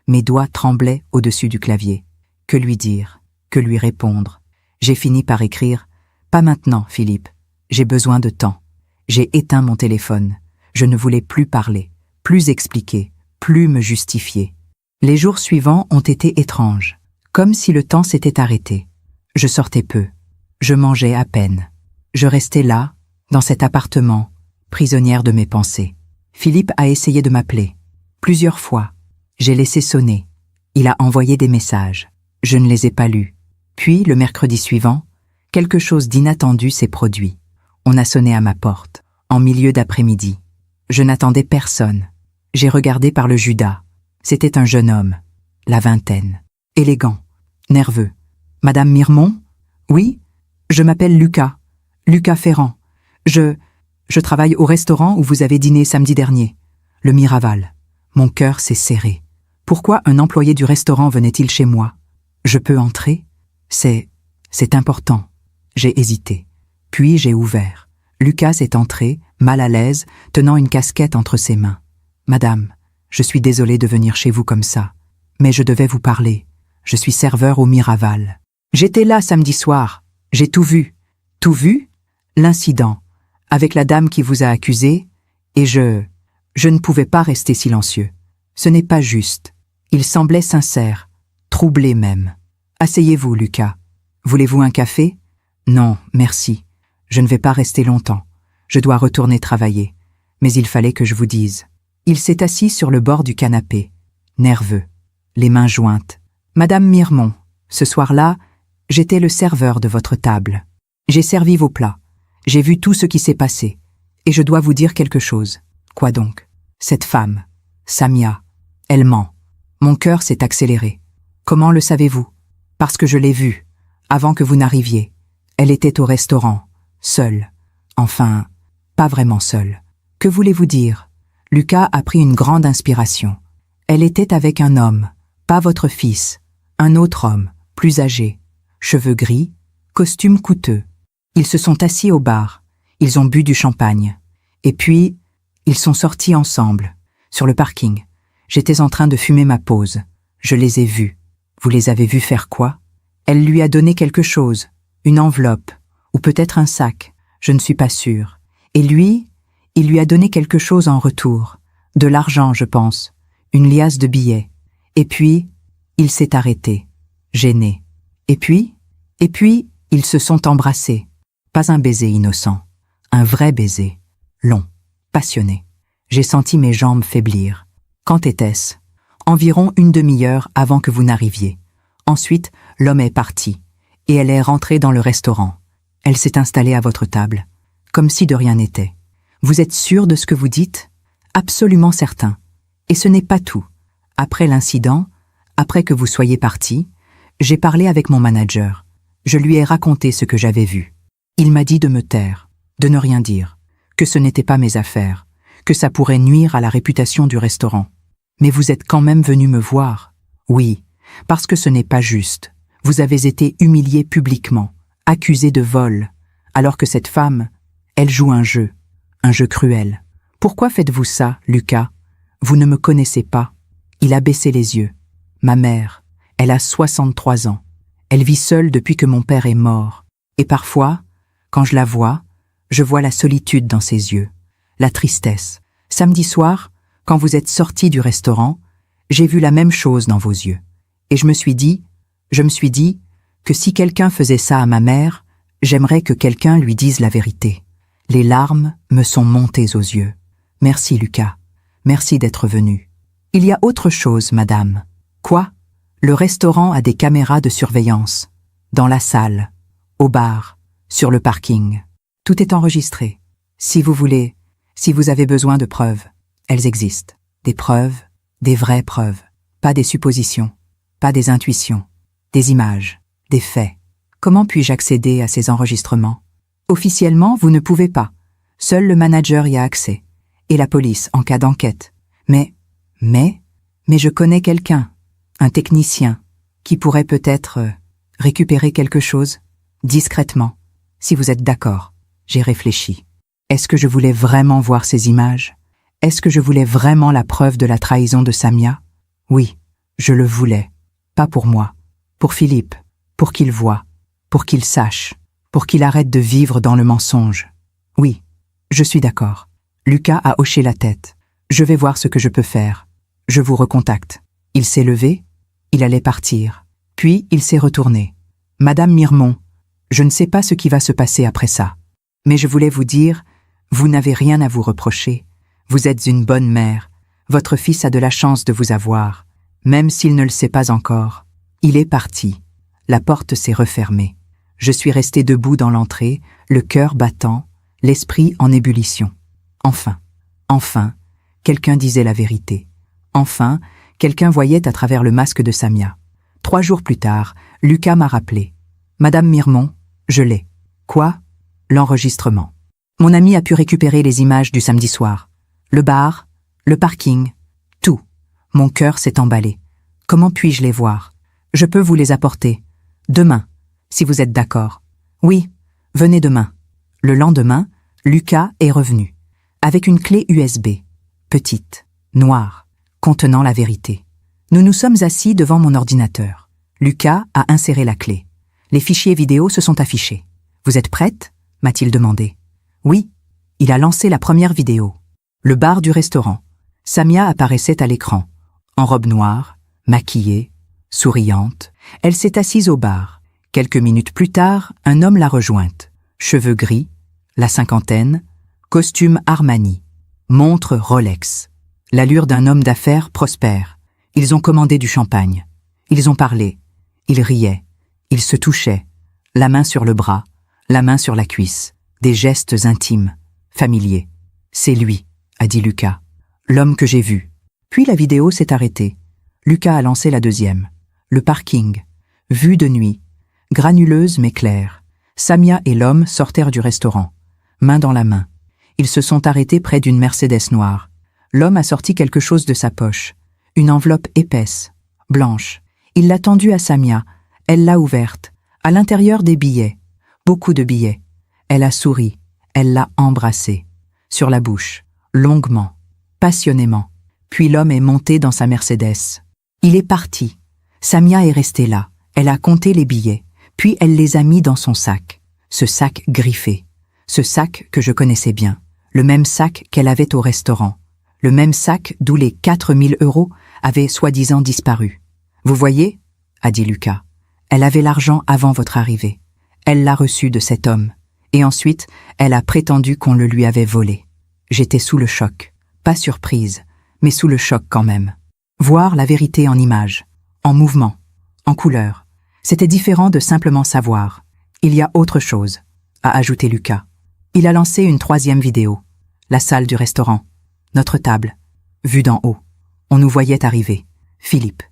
Mes doigts tremblaient au-dessus du clavier. Que lui dire? Que lui répondre? J'ai fini par écrire « Pas maintenant, Philippe. J'ai besoin de temps. » J'ai éteint mon téléphone. Je ne voulais plus parler, plus expliquer, plus me justifier. Les jours suivants ont été étranges, comme si le temps s'était arrêté. Je sortais peu. Je mangeais à peine. Je restais là, dans cet appartement, prisonnière de mes pensées. Philippe a essayé de m'appeler. Plusieurs fois. J'ai laissé sonner. Il a envoyé des messages. Je ne les ai pas lus. Puis, le mercredi suivant, quelque chose d'inattendu s'est produit. On a sonné à ma porte, en milieu d'après-midi. Je n'attendais personne. J'ai regardé par le Judas. C'était un jeune homme, la vingtaine, élégant, nerveux. « Madame Mirmont ? Oui, je m'appelle Lucas, Lucas Ferrand. Je travaille au restaurant où vous avez dîné samedi dernier, le Miraval. » Mon cœur s'est serré. Pourquoi un employé du restaurant venait-il chez moi? Je peux entrer? C'est important. J'ai hésité. Puis j'ai ouvert. Lucas est entré, mal à l'aise, tenant une casquette entre ses mains. « Madame, je suis désolé de venir chez vous comme ça, mais je devais vous parler. Je suis serveur au Miraval. J'étais là samedi soir. J'ai tout vu. » Tout vu? L'incident, avec la dame qui vous a accusé, et je ne pouvais pas rester silencieux. Ce n'est pas juste. Il semblait sincère, troublé même. « Asseyez-vous, Lucas. Voulez-vous un café? »« Non, merci. Je ne vais pas rester longtemps. Je dois retourner travailler. Mais il fallait que je vous dise. » Il s'est assis sur le bord du canapé, nerveux, les mains jointes. « Madame Mirmont, ce soir-là, j'étais le serveur de votre table. J'ai servi vos plats. J'ai vu tout ce qui s'est passé. Et je dois vous dire quelque chose. » « Quoi donc? » « Cette femme, Samia, elle ment. » Mon cœur s'est accéléré. « Comment le savez-vous? » « Parce que je l'ai vue, avant que vous n'arriviez. Elle était au restaurant, seule. Enfin, pas vraiment seule. Que voulez-vous dire? » Lucas a pris une grande inspiration. « Elle était avec un homme, pas votre fils, un autre homme, plus âgé, cheveux gris, costume coûteux. Ils se sont assis au bar, ils ont bu du champagne. Et puis, ils sont sortis ensemble, sur le parking. J'étais en train de fumer ma pause. Je les ai vus. Vous les avez vus faire quoi? Elle lui a donné quelque chose, une enveloppe, ou peut-être un sac, je ne suis pas sûre. Et lui, il lui a donné quelque chose en retour, de l'argent, je pense, une liasse de billets. Et puis, il s'est arrêté, gêné. Et puis, ils se sont embrassés. Pas un baiser innocent, un vrai baiser, long, passionné. J'ai senti mes jambes faiblir. Quand était-ce? Environ une demi-heure avant que vous n'arriviez. Ensuite, l'homme est parti, et elle est rentrée dans le restaurant. Elle s'est installée à votre table, comme si de rien n'était. Vous êtes sûr de ce que vous dites? Absolument certain. Et ce n'est pas tout. Après l'incident, après que vous soyez parti, j'ai parlé avec mon manager. Je lui ai raconté ce que j'avais vu. Il m'a dit de me taire, de ne rien dire, que ce n'était pas mes affaires, que ça pourrait nuire à la réputation du restaurant. Mais vous êtes quand même venu me voir. Oui, parce que ce n'est pas juste. Vous avez été humilié publiquement, accusé de vol, alors que cette femme, elle joue un jeu cruel. Pourquoi faites-vous ça, Lucas? Vous ne me connaissez pas. Il a baissé les yeux. Ma mère, elle a 63 ans. Elle vit seule depuis que mon père est mort. Et parfois, Quand je la vois, je vois la solitude dans ses yeux, la tristesse. Samedi soir, quand vous êtes sorti du restaurant, j'ai vu la même chose dans vos yeux. Et je me suis dit que si quelqu'un faisait ça à ma mère, j'aimerais que quelqu'un lui dise la vérité. Les larmes me sont montées aux yeux. Merci, Lucas. Merci d'être venu. Il y a autre chose, madame. Quoi? Le restaurant a des caméras de surveillance. Dans la salle, au bar, sur le parking. Tout est enregistré. Si vous voulez, si vous avez besoin de preuves, elles existent. Des preuves, des vraies preuves. Pas des suppositions, pas des intuitions. Des images, des faits. Comment puis-je accéder à ces enregistrements? Officiellement, vous ne pouvez pas. Seul le manager y a accès. Et la police, en cas d'enquête. Mais je connais quelqu'un, un technicien, qui pourrait peut-être récupérer quelque chose, discrètement. Si vous êtes d'accord, j'ai réfléchi. Est-ce que je voulais vraiment voir ces images? Est-ce que je voulais vraiment la preuve de la trahison de Samia? Oui, je le voulais. Pas pour moi. Pour Philippe. Pour qu'il voie. Pour qu'il sache. Pour qu'il arrête de vivre dans le mensonge. Oui, je suis d'accord. Lucas a hoché la tête. Je vais voir ce que je peux faire. Je vous recontacte. Il s'est levé. Il allait partir. Puis il s'est retourné. Madame Mirmont, je ne sais pas ce qui va se passer après ça. Mais je voulais vous dire, vous n'avez rien à vous reprocher. Vous êtes une bonne mère. Votre fils a de la chance de vous avoir. Même s'il ne le sait pas encore. Il est parti. La porte s'est refermée. Je suis resté debout dans l'entrée, le cœur battant, l'esprit en ébullition. Enfin, quelqu'un disait la vérité. Enfin, quelqu'un voyait à travers le masque de Samia. 3 jours plus tard, Lucas m'a rappelé. Madame Mirmont, je l'ai. Quoi? L'enregistrement. Mon ami a pu récupérer les images du samedi soir. Le bar, le parking, tout. Mon cœur s'est emballé. Comment puis-je les voir? Je peux vous les apporter. Demain, si vous êtes d'accord. Oui, venez demain. Le lendemain, Lucas est revenu. Avec une clé USB. Petite, noire, contenant la vérité. Nous nous sommes assis devant mon ordinateur. Lucas a inséré la clé. Les fichiers vidéo se sont affichés. Vous êtes prête? M'a-t-il demandé. Oui. Il a lancé la première vidéo. Le bar du restaurant. Samia apparaissait à l'écran. En robe noire, maquillée, souriante. Elle s'est assise au bar. Quelques minutes plus tard, un homme l'a rejointe. Cheveux gris, la cinquantaine, costume Armani, montre Rolex. L'allure d'un homme d'affaires prospère. Ils ont commandé du champagne. Ils ont parlé. Ils riaient. Ils se touchaient. La main sur le bras, la main sur la cuisse. Des gestes intimes, familiers. C'est lui, a dit Lucas. L'homme que j'ai vu. Puis la vidéo s'est arrêtée. Lucas a lancé la deuxième. Le parking. Vue de nuit. Granuleuse mais claire. Samia et l'homme sortèrent du restaurant. Main dans la main. Ils se sont arrêtés près d'une Mercedes noire. L'homme a sorti quelque chose de sa poche. Une enveloppe épaisse, blanche. Il l'a tendue à Samia. Elle l'a ouverte. À l'intérieur des billets. Beaucoup de billets. Elle a souri. Elle l'a embrassé. Sur la bouche. Longuement. Passionnément. Puis l'homme est monté dans sa Mercedes. Il est parti. Samia est restée là. Elle a compté les billets. Puis elle les a mis dans son sac. Ce sac griffé. Ce sac que je connaissais bien. Le même sac qu'elle avait au restaurant. Le même sac d'où les 4 000 € avaient soi-disant disparu. Vous voyez, a dit Lucas. Elle avait l'argent avant votre arrivée. Elle l'a reçu de cet homme. Et ensuite, elle a prétendu qu'on le lui avait volé. J'étais sous le choc. Pas surprise, mais sous le choc quand même. Voir la vérité en images, en mouvement, en couleur. C'était différent de simplement savoir. Il y a autre chose, a ajouté Lucas. Il a lancé une 3e vidéo. La salle du restaurant. Notre table. Vue d'en haut. On nous voyait arriver. Philippe.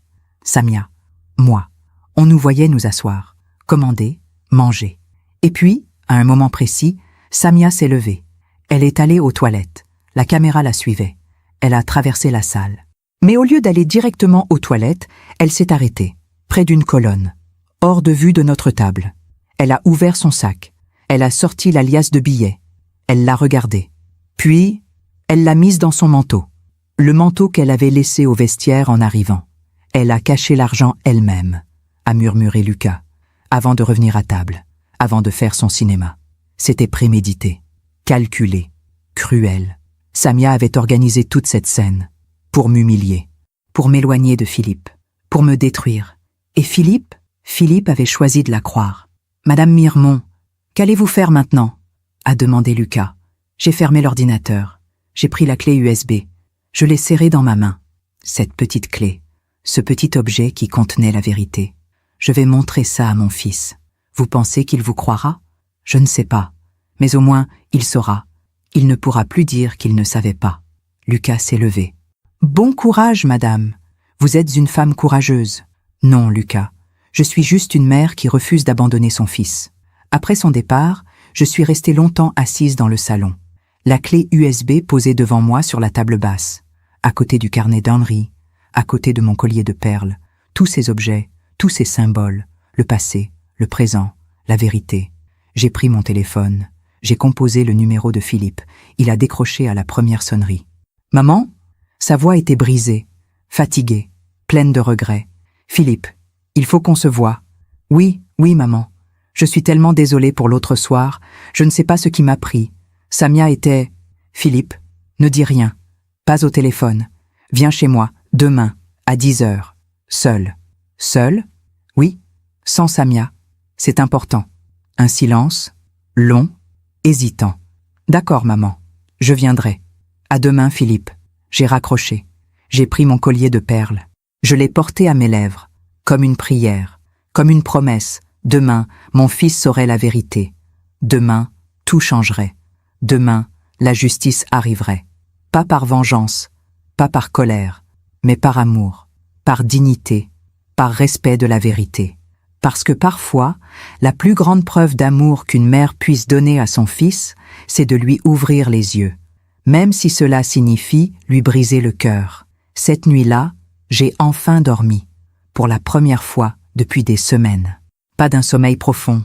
Samia. Moi. On nous voyait nous asseoir. Commander. Manger. Et puis, à un moment précis, Samia s'est levée. Elle est allée aux toilettes. La caméra la suivait. Elle a traversé la salle. Mais au lieu d'aller directement aux toilettes, elle s'est arrêtée, près d'une colonne, hors de vue de notre table. Elle a ouvert son sac. Elle a sorti la liasse de billets. Elle l'a regardée. Puis, elle l'a mise dans son manteau. Le manteau qu'elle avait laissé au vestiaire en arrivant. Elle a caché l'argent elle-même, a murmuré Lucas, avant de revenir à table, avant de faire son cinéma. C'était prémédité, calculé, cruel. Samia avait organisé toute cette scène pour m'humilier, pour m'éloigner de Philippe, pour me détruire. Et Philippe avait choisi de la croire. « Madame Mirmont, qu'allez-vous faire maintenant ?» a demandé Lucas. J'ai fermé l'ordinateur. J'ai pris la clé USB. Je l'ai serrée dans ma main. Cette petite clé, ce petit objet qui contenait la vérité. Je vais montrer ça à mon fils. Vous pensez qu'il vous croira? Je ne sais pas. Mais au moins, il saura. Il ne pourra plus dire qu'il ne savait pas. Lucas s'est levé. « Bon courage, madame. Vous êtes une femme courageuse. » « Non, Lucas. Je suis juste une mère qui refuse d'abandonner son fils. » Après son départ, je suis restée longtemps assise dans le salon. La clé USB posée devant moi sur la table basse, à côté du carnet d'Henri, à côté de mon collier de perles, tous ces objets, tous ces symboles, le passé, le présent, la vérité. J'ai pris mon téléphone, j'ai composé le numéro de Philippe. Il a décroché à la première sonnerie. « Maman ?» Sa voix était brisée, fatiguée, pleine de regrets. « Philippe, il faut qu'on se voie. »« Oui, maman. Je suis tellement désolée pour l'autre soir, je ne sais pas ce qui m'a pris. Samia était... »« Philippe, ne dis rien. Pas au téléphone. Viens chez moi, demain, à 10h. Seul. »« Seul ? Oui, sans Samia. C'est important. » Un silence, long, hésitant. « D'accord, maman. Je viendrai. À demain, Philippe. » J'ai raccroché. J'ai pris mon collier de perles. Je l'ai porté à mes lèvres, comme une prière, comme une promesse. Demain, mon fils saurait la vérité. Demain, tout changerait. Demain, la justice arriverait. Pas par vengeance, pas par colère, mais par amour, par dignité, par respect de la vérité. Parce que parfois, la plus grande preuve d'amour qu'une mère puisse donner à son fils, c'est de lui ouvrir les yeux, même si cela signifie lui briser le cœur. Cette nuit-là, j'ai enfin dormi, pour la première fois depuis des semaines. Pas d'un sommeil profond,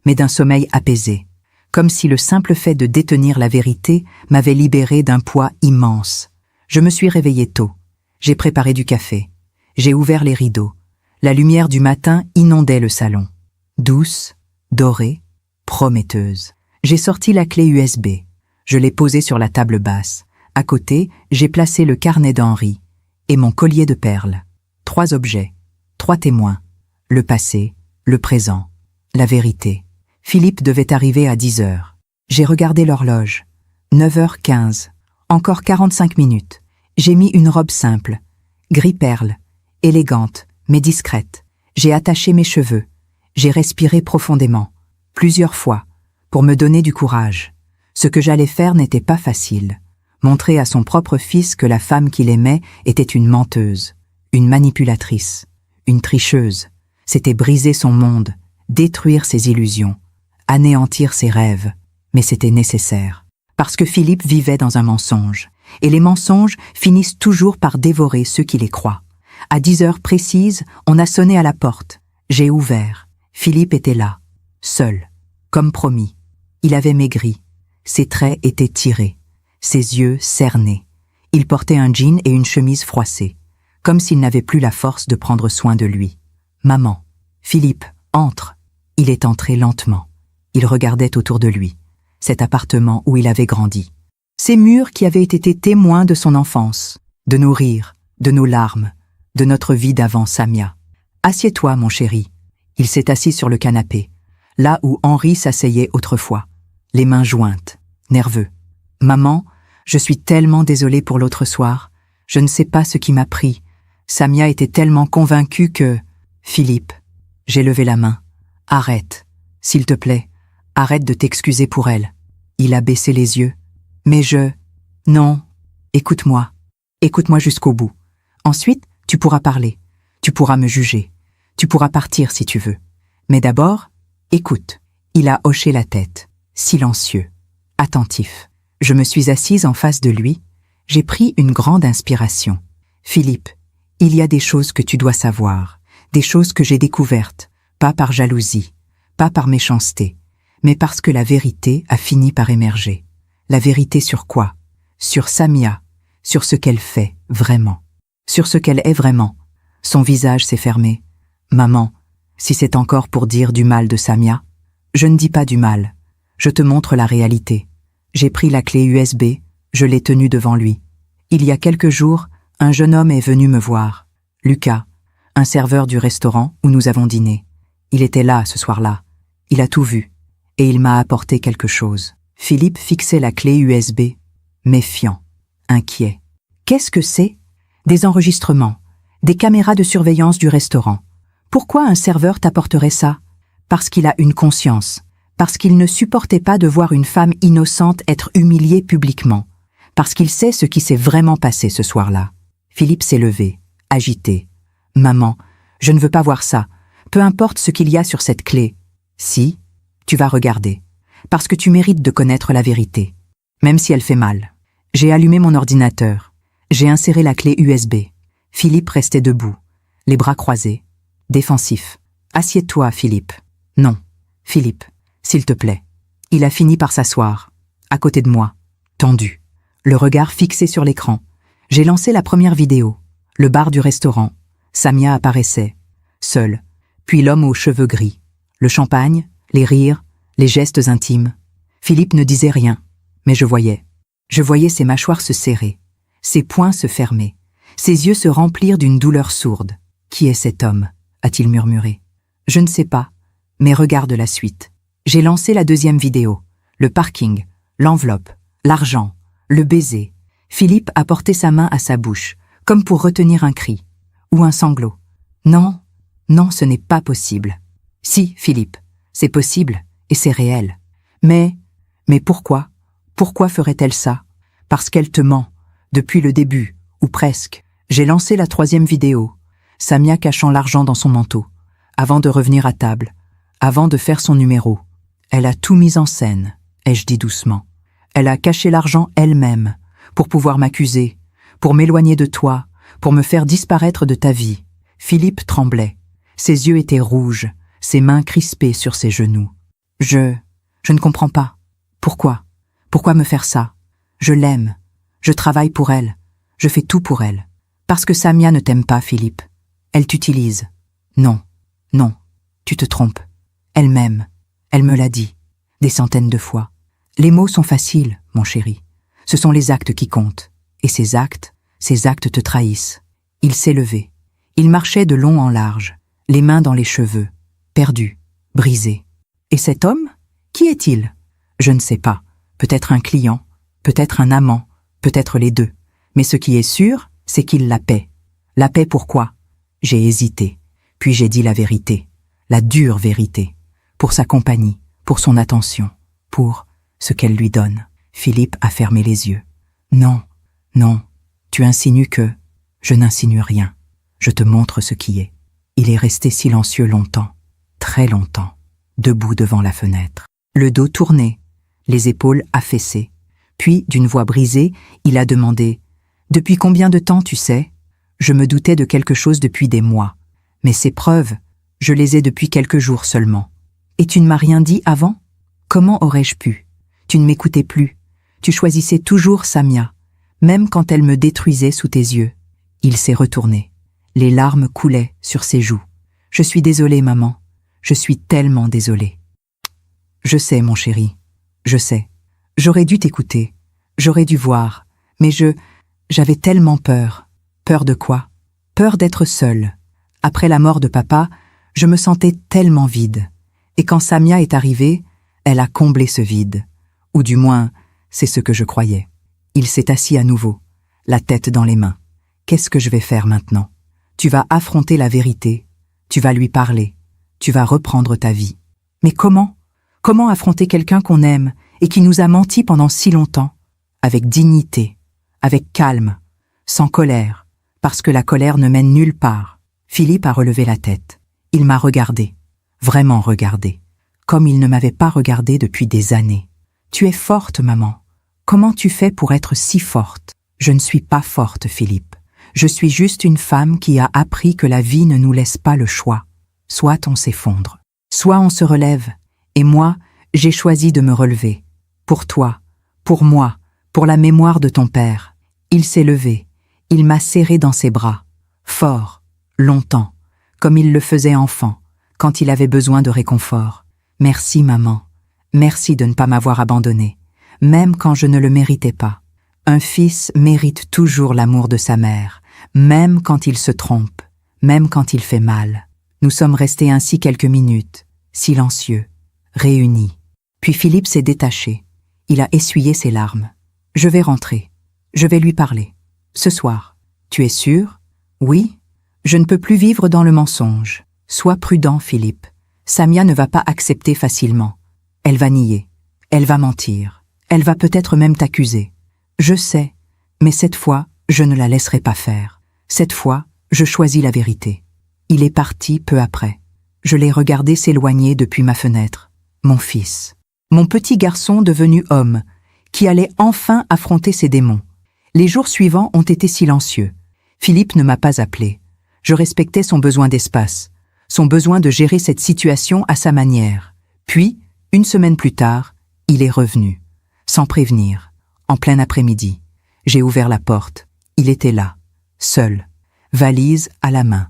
mais d'un sommeil apaisé, comme si le simple fait de détenir la vérité m'avait libéré d'un poids immense. Je me suis réveillée tôt, j'ai préparé du café, j'ai ouvert les rideaux. La lumière du matin inondait le salon. Douce, dorée, prometteuse. J'ai sorti la clé USB. Je l'ai posée sur la table basse. À côté, j'ai placé le carnet d'Henri et mon collier de perles. 3 objets, 3 témoins. Le passé, le présent, la vérité. Philippe devait arriver à 10h. J'ai regardé l'horloge. 9h15. Encore 45 minutes. J'ai mis une robe simple, gris perle, élégante, mais discrète. J'ai attaché mes cheveux. J'ai respiré profondément, plusieurs fois, pour me donner du courage. Ce que j'allais faire n'était pas facile. Montrer à son propre fils que la femme qu'il aimait était une menteuse, une manipulatrice, une tricheuse. C'était briser son monde, détruire ses illusions, anéantir ses rêves. Mais c'était nécessaire. Parce que Philippe vivait dans un mensonge. Et les mensonges finissent toujours par dévorer ceux qui les croient. À 10h précises, on a sonné à la porte. J'ai ouvert. Philippe était là, seul, comme promis. Il avait maigri. Ses traits étaient tirés, ses yeux cernés. Il portait un jean et une chemise froissée, comme s'il n'avait plus la force de prendre soin de lui. « Maman, Philippe, entre !» Il est entré lentement. Il regardait autour de lui, cet appartement où il avait grandi. Ces murs qui avaient été témoins de son enfance, de nos rires, de nos larmes, de notre vie d'avant Samia. « Assieds-toi, mon chéri. » Il s'est assis sur le canapé, là où Henri s'asseyait autrefois, les mains jointes, nerveux. « Maman, je suis tellement désolée pour l'autre soir. Je ne sais pas ce qui m'a pris. Samia était tellement convaincue que... » « Philippe, j'ai levé la main. Arrête, s'il te plaît, arrête de t'excuser pour elle. » Il a baissé les yeux. « Mais je... Non, écoute-moi. Écoute-moi jusqu'au bout. Ensuite, tu pourras parler. Tu pourras me juger. Tu pourras partir si tu veux. Mais d'abord, écoute. » Il a hoché la tête, silencieux, attentif. Je me suis assise en face de lui. J'ai pris une grande inspiration. « Philippe, il y a des choses que tu dois savoir. Des choses que j'ai découvertes, pas par jalousie, pas par méchanceté, mais parce que la vérité a fini par émerger. La vérité sur quoi? Sur Samia, sur ce qu'elle fait vraiment, sur ce qu'elle est vraiment. Son visage s'est fermé. « Maman, si c'est encore pour dire du mal de Samia, je ne dis pas du mal. Je te montre la réalité. J'ai pris la clé USB, je l'ai tenue devant lui. Il y a quelques jours, un jeune homme est venu me voir. Lucas, un serveur du restaurant où nous avons dîné. Il était là ce soir-là. Il a tout vu. Et il m'a apporté quelque chose. Philippe fixait la clé USB, méfiant, inquiet. Qu'est-ce que c'est? Des enregistrements, des caméras de surveillance du restaurant. Pourquoi un serveur t'apporterait ça? Parce qu'il a une conscience, parce qu'il ne supportait pas de voir une femme innocente être humiliée publiquement, parce qu'il sait ce qui s'est vraiment passé ce soir-là. Philippe s'est levé, agité. « Maman, je ne veux pas voir ça, peu importe ce qu'il y a sur cette clé. Si, tu vas regarder, parce que tu mérites de connaître la vérité, même si elle fait mal. » J'ai allumé mon ordinateur, j'ai inséré la clé USB. Philippe restait debout, les bras croisés, défensif. « Assieds-toi, Philippe. »« Non, Philippe, s'il te plaît. » Il a fini par s'asseoir, à côté de moi, tendu, le regard fixé sur l'écran. J'ai lancé la première vidéo, le bar du restaurant. Samia apparaissait, seule, puis l'homme aux cheveux gris, le champagne, les rires, les gestes intimes. Philippe ne disait rien, mais je voyais. Je voyais ses mâchoires se serrer, ses poings se fermer, ses yeux se remplir d'une douleur sourde. « Qui est cet homme ?» a-t-il murmuré. « Je ne sais pas, mais regarde la suite. » J'ai lancé la deuxième vidéo, le parking, l'enveloppe, l'argent, le baiser. Philippe a porté sa main à sa bouche, comme pour retenir un cri, ou un sanglot. Non, non, ce n'est pas possible. Si, Philippe, c'est possible, et c'est réel. Mais pourquoi? Pourquoi ferait-elle ça? Parce qu'elle te ment, depuis le début, ou presque. J'ai lancé la troisième vidéo, Samia cachant l'argent dans son manteau, avant de revenir à table, avant de faire son numéro. Elle a tout mis en scène, ai-je dit doucement. Elle a caché l'argent elle-même, pour pouvoir m'accuser, pour m'éloigner de toi, pour me faire disparaître de ta vie. Philippe tremblait. Ses yeux étaient rouges, ses mains crispées sur ses genoux. Je ne comprends pas. Pourquoi? Pourquoi me faire ça? Je l'aime. Je travaille pour elle. Je fais tout pour elle. Parce que Samia ne t'aime pas, Philippe. Elle t'utilise. Non, non, tu te trompes. Elle m'aime. Elle me l'a dit. Des centaines de fois. Les mots sont faciles, mon chéri. Ce sont les actes qui comptent. Et ces actes te trahissent. Il s'est levé. Il marchait de long en large, les mains dans les cheveux, perdu, brisé. Et cet homme? Qui est-il? Je ne sais pas. Peut-être un client, peut-être un amant, peut-être les deux. Mais ce qui est sûr, c'est qu'il la paie. La paie pourquoi? J'ai hésité. Puis j'ai dit la vérité. La dure vérité. Pour sa compagnie, pour son attention, pour ce qu'elle lui donne. Philippe a fermé les yeux. Non, non, tu insinues que... Je n'insinue rien. Je te montre ce qui est. Il est resté silencieux longtemps, très longtemps, debout devant la fenêtre. Le dos tourné, les épaules affaissées. Puis, d'une voix brisée, il a demandé « Depuis combien de temps, tu sais ?» Je me doutais de quelque chose depuis des mois. Mais ces preuves, je les ai depuis quelques jours seulement. Et tu ne m'as rien dit avant? Comment aurais-je pu? Tu ne m'écoutais plus. Tu choisissais toujours Samia, même quand elle me détruisait sous tes yeux. Il s'est retourné. Les larmes coulaient sur ses joues. Je suis désolée, maman. Je suis tellement désolée. Je sais, mon chéri. Je sais. J'aurais dû t'écouter. J'aurais dû voir. Mais j'avais tellement peur. Peur de quoi? Peur d'être seule. Après la mort de papa, je me sentais tellement vide. Et quand Samia est arrivée, elle a comblé ce vide. Ou du moins, c'est ce que je croyais. Il s'est assis à nouveau, la tête dans les mains. Qu'est-ce que je vais faire maintenant? Tu vas affronter la vérité. Tu vas lui parler. Tu vas reprendre ta vie. Mais comment? Comment affronter quelqu'un qu'on aime et qui nous a menti pendant si longtemps? Avec dignité, avec calme, sans colère, parce que la colère ne mène nulle part. Philippe a relevé la tête. Il m'a regardé, vraiment regardé, comme il ne m'avait pas regardé depuis des années. Tu es forte, maman. Comment tu fais pour être si forte? Je ne suis pas forte, Philippe. Je suis juste une femme qui a appris que la vie ne nous laisse pas le choix. Soit on s'effondre, soit on se relève. Et moi, j'ai choisi de me relever. Pour toi, pour moi, pour la mémoire de ton père. Il s'est levé. Il m'a serré dans ses bras. Fort, longtemps, comme il le faisait enfant, quand il avait besoin de réconfort. Merci, maman. Merci de ne pas m'avoir abandonné, même quand je ne le méritais pas. Un fils mérite toujours l'amour de sa mère, même quand il se trompe, même quand il fait mal. Nous sommes restés ainsi quelques minutes, silencieux, réunis. Puis Philippe s'est détaché. Il a essuyé ses larmes. Je vais rentrer. Je vais lui parler. Ce soir. Tu es sûr? Oui. Je ne peux plus vivre dans le mensonge. Sois prudent, Philippe. Samia ne va pas accepter facilement. Elle va nier. Elle va mentir. Elle va peut-être même t'accuser. Je sais, mais cette fois, je ne la laisserai pas faire. Cette fois, je choisis la vérité. Il est parti peu après. Je l'ai regardé s'éloigner depuis ma fenêtre. Mon fils. Mon petit garçon devenu homme, qui allait enfin affronter ses démons. Les jours suivants ont été silencieux. Philippe ne m'a pas appelé. Je respectais son besoin d'espace, son besoin de gérer cette situation à sa manière. Puis, une semaine plus tard, il est revenu, sans prévenir, en plein après-midi. J'ai ouvert la porte. Il était là, seul, valise à la main,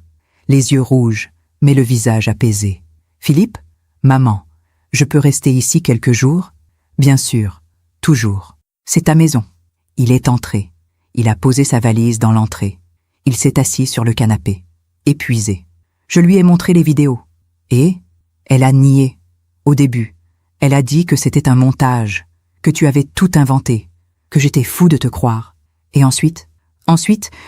les yeux rouges, mais le visage apaisé. « Philippe, maman, je peux rester ici quelques jours ?»« Bien sûr, toujours. C'est ta maison. » Il est entré. Il a posé sa valise dans l'entrée. Il s'est assis sur le canapé, épuisé. Je lui ai montré les vidéos. Et elle a nié. Au début, elle a dit que c'était un montage, que tu avais tout inventé, que j'étais fou de te croire. Et ensuite,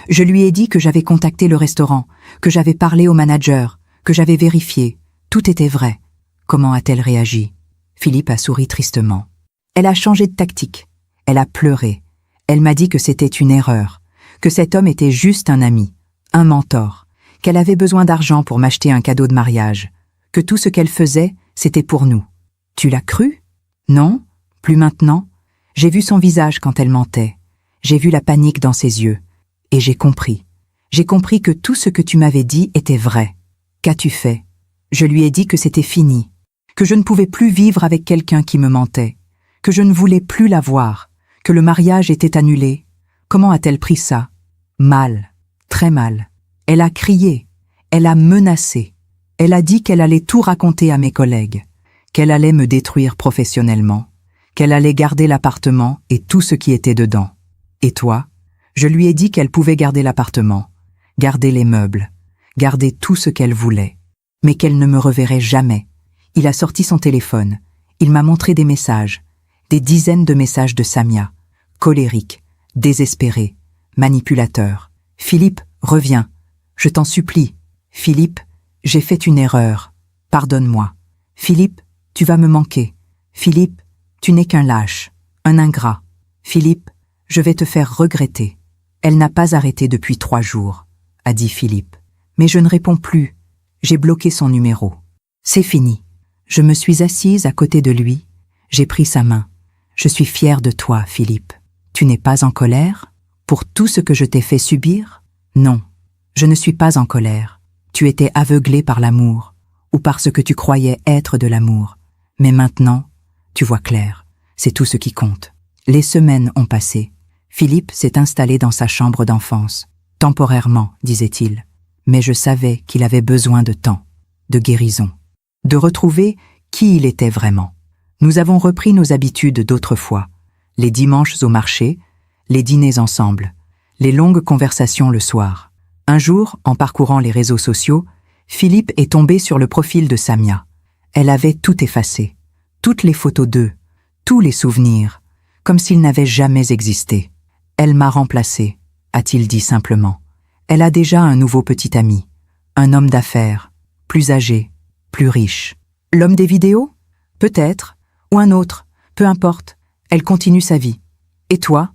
je lui ai dit que j'avais contacté le restaurant, que j'avais parlé au manager, que j'avais vérifié. Tout était vrai. Comment a-t-elle réagi? Philippe a souri tristement. Elle a changé de tactique. Elle a pleuré. Elle m'a dit que c'était une erreur, que cet homme était juste un ami, un mentor, qu'elle avait besoin d'argent pour m'acheter un cadeau de mariage, que tout ce qu'elle faisait, c'était pour nous. Tu l'as cru? Non, plus maintenant. J'ai vu son visage quand elle mentait. J'ai vu la panique dans ses yeux. Et j'ai compris. J'ai compris que tout ce que tu m'avais dit était vrai. Qu'as-tu fait? Je lui ai dit que c'était fini, que je ne pouvais plus vivre avec quelqu'un qui me mentait, que je ne voulais plus la voir, que le mariage était annulé. Comment a-t-elle pris ça? Mal, très mal. Elle a crié, elle a menacé. Elle a dit qu'elle allait tout raconter à mes collègues, qu'elle allait me détruire professionnellement, qu'elle allait garder l'appartement et tout ce qui était dedans. Et toi? Je lui ai dit qu'elle pouvait garder l'appartement, garder les meubles, garder tout ce qu'elle voulait, mais qu'elle ne me reverrait jamais. Il a sorti son téléphone, il m'a montré des messages, des dizaines de messages de Samia, colérique, désespéré, manipulateur. « Philippe, reviens. Je t'en supplie. Philippe, j'ai fait une erreur. Pardonne-moi. Philippe, tu vas me manquer. Philippe, tu n'es qu'un lâche, un ingrat. Philippe, je vais te faire regretter. » Elle n'a pas arrêté depuis 3 jours, a dit Philippe. Mais je ne réponds plus. J'ai bloqué son numéro. C'est fini. Je me suis assise à côté de lui. J'ai pris sa main. Je suis fière de toi, Philippe. Tu n'es pas en colère pour tout ce que je t'ai fait subir? Non, je ne suis pas en colère. Tu étais aveuglé par l'amour, ou par ce que tu croyais être de l'amour. Mais maintenant, tu vois clair. C'est tout ce qui compte. Les semaines ont passé. Philippe s'est installé dans sa chambre d'enfance. Temporairement, disait-il. Mais je savais qu'il avait besoin de temps, de guérison, de retrouver qui il était vraiment. Nous avons repris nos habitudes d'autrefois. Les dimanches au marché, les dîners ensemble, les longues conversations le soir. Un jour, en parcourant les réseaux sociaux, Philippe est tombé sur le profil de Samia. Elle avait tout effacé, toutes les photos d'eux, tous les souvenirs, comme s'ils n'avaient jamais existé. « Elle m'a remplacé », a-t-il dit simplement. Elle a déjà un nouveau petit ami, un homme d'affaires, plus âgé, plus riche. L'homme des vidéos? Peut-être, ou un autre, peu importe. Elle continue sa vie. Et toi?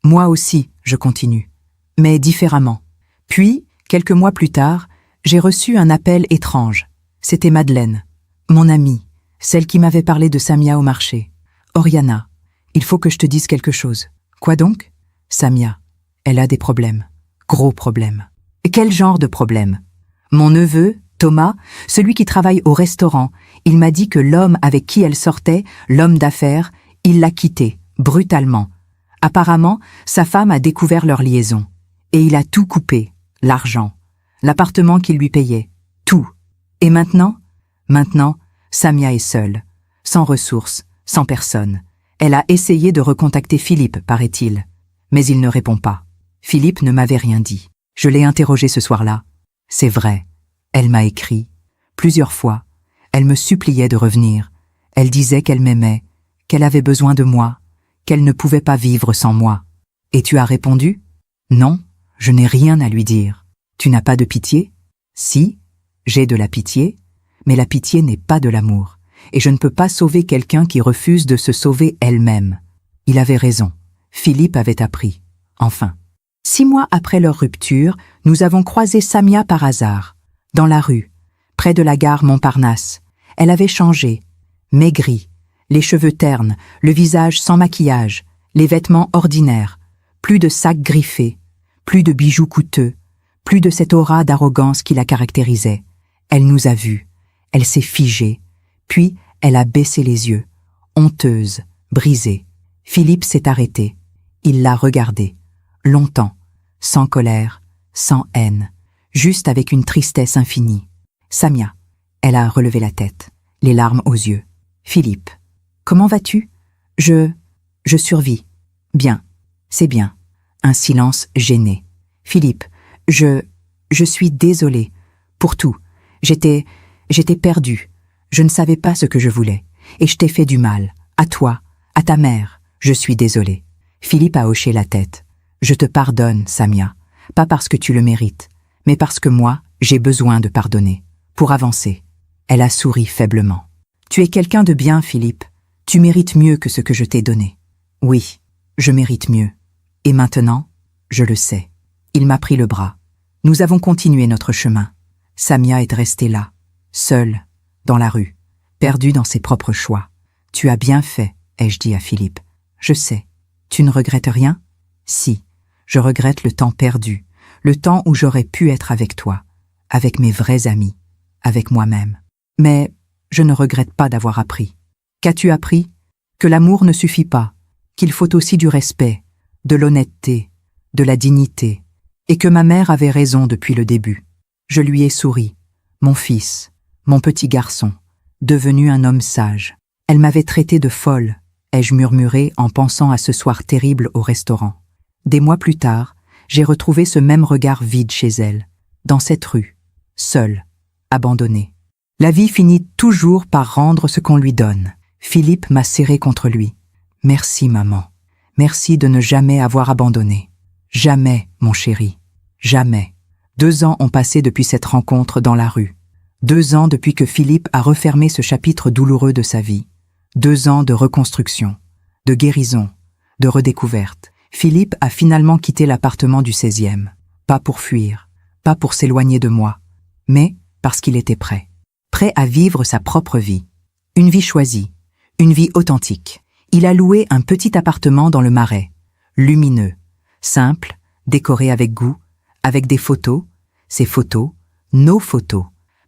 Moi aussi, je continue, mais différemment. Puis, quelques mois plus tard, j'ai reçu un appel étrange. C'était Madeleine, mon amie, celle qui m'avait parlé de Samia au marché. « Oriana, il faut que je te dise quelque chose. »« Quoi donc ?»« Samia, elle a des problèmes, gros problèmes. »« Quel genre de problèmes ?»« Mon neveu, Thomas, celui qui travaille au restaurant, il m'a dit que l'homme avec qui elle sortait, l'homme d'affaires, il l'a quitté, brutalement. Apparemment, sa femme a découvert leur liaison. Et il a tout coupé, l'argent, l'appartement qu'il lui payait, tout. Et maintenant, Samia est seule, sans ressources, sans personne. Elle a essayé de recontacter Philippe, paraît-il. Mais il ne répond pas. Philippe ne m'avait rien dit. Je l'ai interrogé ce soir-là. C'est vrai. Elle m'a écrit. Plusieurs fois. Elle me suppliait de revenir. Elle disait qu'elle m'aimait, qu'elle avait besoin de moi, qu'elle ne pouvait pas vivre sans moi. Et tu as répondu? Non, je n'ai rien à lui dire. Tu n'as pas de pitié? Si, j'ai de la pitié, mais la pitié n'est pas de l'amour, et je ne peux pas sauver quelqu'un qui refuse de se sauver elle-même. Il avait raison. Philippe avait appris. Enfin. 6 mois après leur rupture, nous avons croisé Samia par hasard, dans la rue, près de la gare Montparnasse. Elle avait changé, maigrie, les cheveux ternes, le visage sans maquillage, les vêtements ordinaires, plus de sacs griffés, plus de bijoux coûteux, plus de cette aura d'arrogance qui la caractérisait. Elle nous a vus, elle s'est figée, puis elle a baissé les yeux, honteuse, brisée. Philippe s'est arrêté, il l'a regardée, longtemps, sans colère, sans haine, juste avec une tristesse infinie. Samia, elle a relevé la tête, les larmes aux yeux. Philippe, comment vas-tu? Je survis. Bien, c'est bien. Un silence gêné. Philippe, je suis désolée. Pour tout. J'étais perdue. Je ne savais pas ce que je voulais. Et je t'ai fait du mal. À toi, à ta mère. Je suis désolée. Philippe a hoché la tête. Je te pardonne, Samia. Pas parce que tu le mérites, mais parce que moi, j'ai besoin de pardonner. Pour avancer. Elle a souri faiblement. Tu es quelqu'un de bien, Philippe. Tu mérites mieux que ce que je t'ai donné. Oui, je mérite mieux. Et maintenant, je le sais. Il m'a pris le bras. Nous avons continué notre chemin. Samia est restée là, seule, dans la rue, perdue dans ses propres choix. Tu as bien fait, ai-je dit à Philippe. Je sais. Tu ne regrettes rien? Si, je regrette le temps perdu, le temps où j'aurais pu être avec toi, avec mes vrais amis, avec moi-même. Mais je ne regrette pas d'avoir appris. Qu'as-tu appris? Que l'amour ne suffit pas, qu'il faut aussi du respect, de l'honnêteté, de la dignité, et que ma mère avait raison depuis le début. Je lui ai souri. Mon fils, mon petit garçon, devenu un homme sage. Elle m'avait traité de folle, ai-je murmuré en pensant à ce soir terrible au restaurant. Des mois plus tard, j'ai retrouvé ce même regard vide chez elle, dans cette rue, seule, abandonnée. La vie finit toujours par rendre ce qu'on lui donne. Philippe m'a serré contre lui. Merci, maman. Merci de ne jamais avoir abandonné. Jamais, mon chéri. Jamais. 2 ans ont passé depuis cette rencontre dans la rue. 2 ans depuis que Philippe a refermé ce chapitre douloureux de sa vie. 2 ans de reconstruction, de guérison, de redécouverte. Philippe a finalement quitté l'appartement du 16e. Pas pour fuir, pas pour s'éloigner de moi, mais parce qu'il était prêt. Prêt à vivre sa propre vie. Une vie choisie, une vie authentique. Il a loué un petit appartement dans le Marais, lumineux, simple, décoré avec goût, avec des photos, ses photos, nos photos.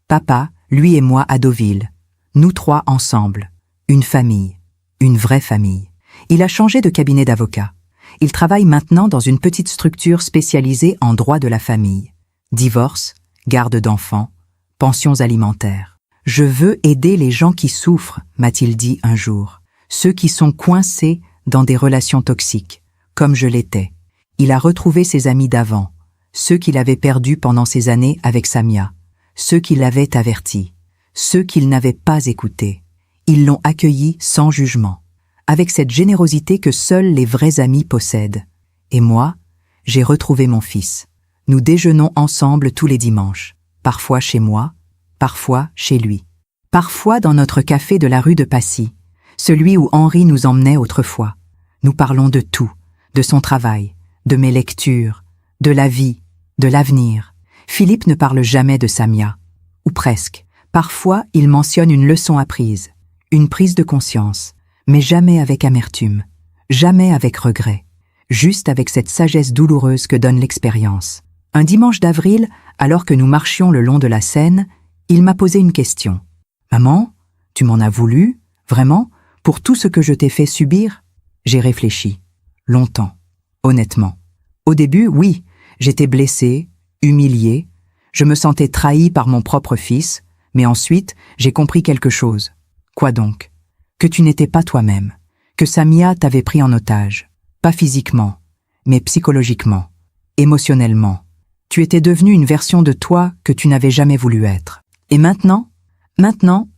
Papa, lui et moi à Deauville, nous 3 ensemble, une famille, une vraie famille. Il a changé de cabinet d'avocat. Il travaille maintenant dans une petite structure spécialisée en droit de la famille. Divorce, garde d'enfants, pensions alimentaires. Je veux aider les gens qui souffrent, m'a-t-il dit un jour. Ceux qui sont coincés dans des relations toxiques, comme je l'étais. Il a retrouvé ses amis d'avant, ceux qu'il avait perdus pendant ces années avec Samia, ceux qui l'avaient averti, ceux qu'il n'avait pas écoutés. Ils l'ont accueilli sans jugement, avec cette générosité que seuls les vrais amis possèdent. Et moi, j'ai retrouvé mon fils. Nous déjeunons ensemble tous les dimanches, parfois chez moi, parfois chez lui, parfois dans notre café de la rue de Passy, celui où Henri nous emmenait autrefois. Nous parlons de tout, de son travail, de mes lectures, de la vie, de l'avenir. Philippe ne parle jamais de Samia, ou presque. Parfois, il mentionne une leçon apprise, une prise de conscience, mais jamais avec amertume, jamais avec regret, juste avec cette sagesse douloureuse que donne l'expérience. Un dimanche d'avril, alors que nous marchions le long de la Seine, il m'a posé une question. « Maman, tu m'en as voulu, vraiment, pour tout ce que je t'ai fait subir ?» J'ai réfléchi. Longtemps. Honnêtement. Au début, oui, j'étais blessée, humiliée, je me sentais trahie par mon propre fils, mais ensuite, j'ai compris quelque chose. Quoi donc? que tu n'étais pas toi-même, que Samia t'avait pris en otage, pas physiquement, mais psychologiquement, émotionnellement. Tu étais devenu une version de toi que tu n'avais jamais voulu être. Et maintenant,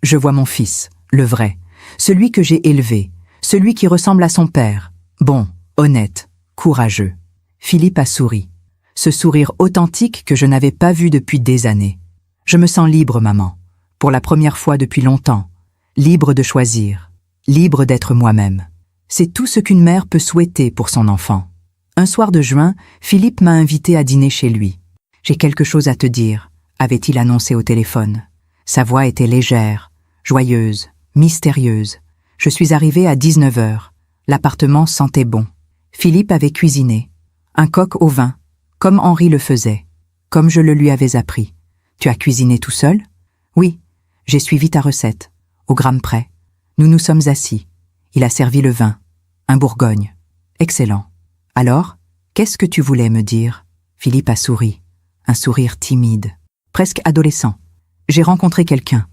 je vois mon fils, le vrai, celui que j'ai élevé, celui qui ressemble à son père, bon, honnête, courageux. Philippe a souri, ce sourire authentique que je n'avais pas vu depuis des années. Je me sens libre, maman, pour la première fois depuis longtemps, libre de choisir, libre d'être moi-même. C'est tout ce qu'une mère peut souhaiter pour son enfant. Un soir de juin, Philippe m'a invité à dîner chez lui. « J'ai quelque chose à te dire », avait-il annoncé au téléphone. Sa voix était légère, joyeuse, mystérieuse. Je suis arrivée à 19h. L'appartement sentait bon. Philippe avait cuisiné. Un coq au vin, comme Henri le faisait, comme je le lui avais appris. « Tu as cuisiné tout seul ?»« Oui, j'ai suivi ta recette, au gramme près. Nous nous sommes assis. Il a servi le vin, un Bourgogne. Excellent. Alors, qu'est-ce que tu voulais me dire ?» Philippe a souri, un sourire timide, presque adolescent. « J'ai rencontré quelqu'un.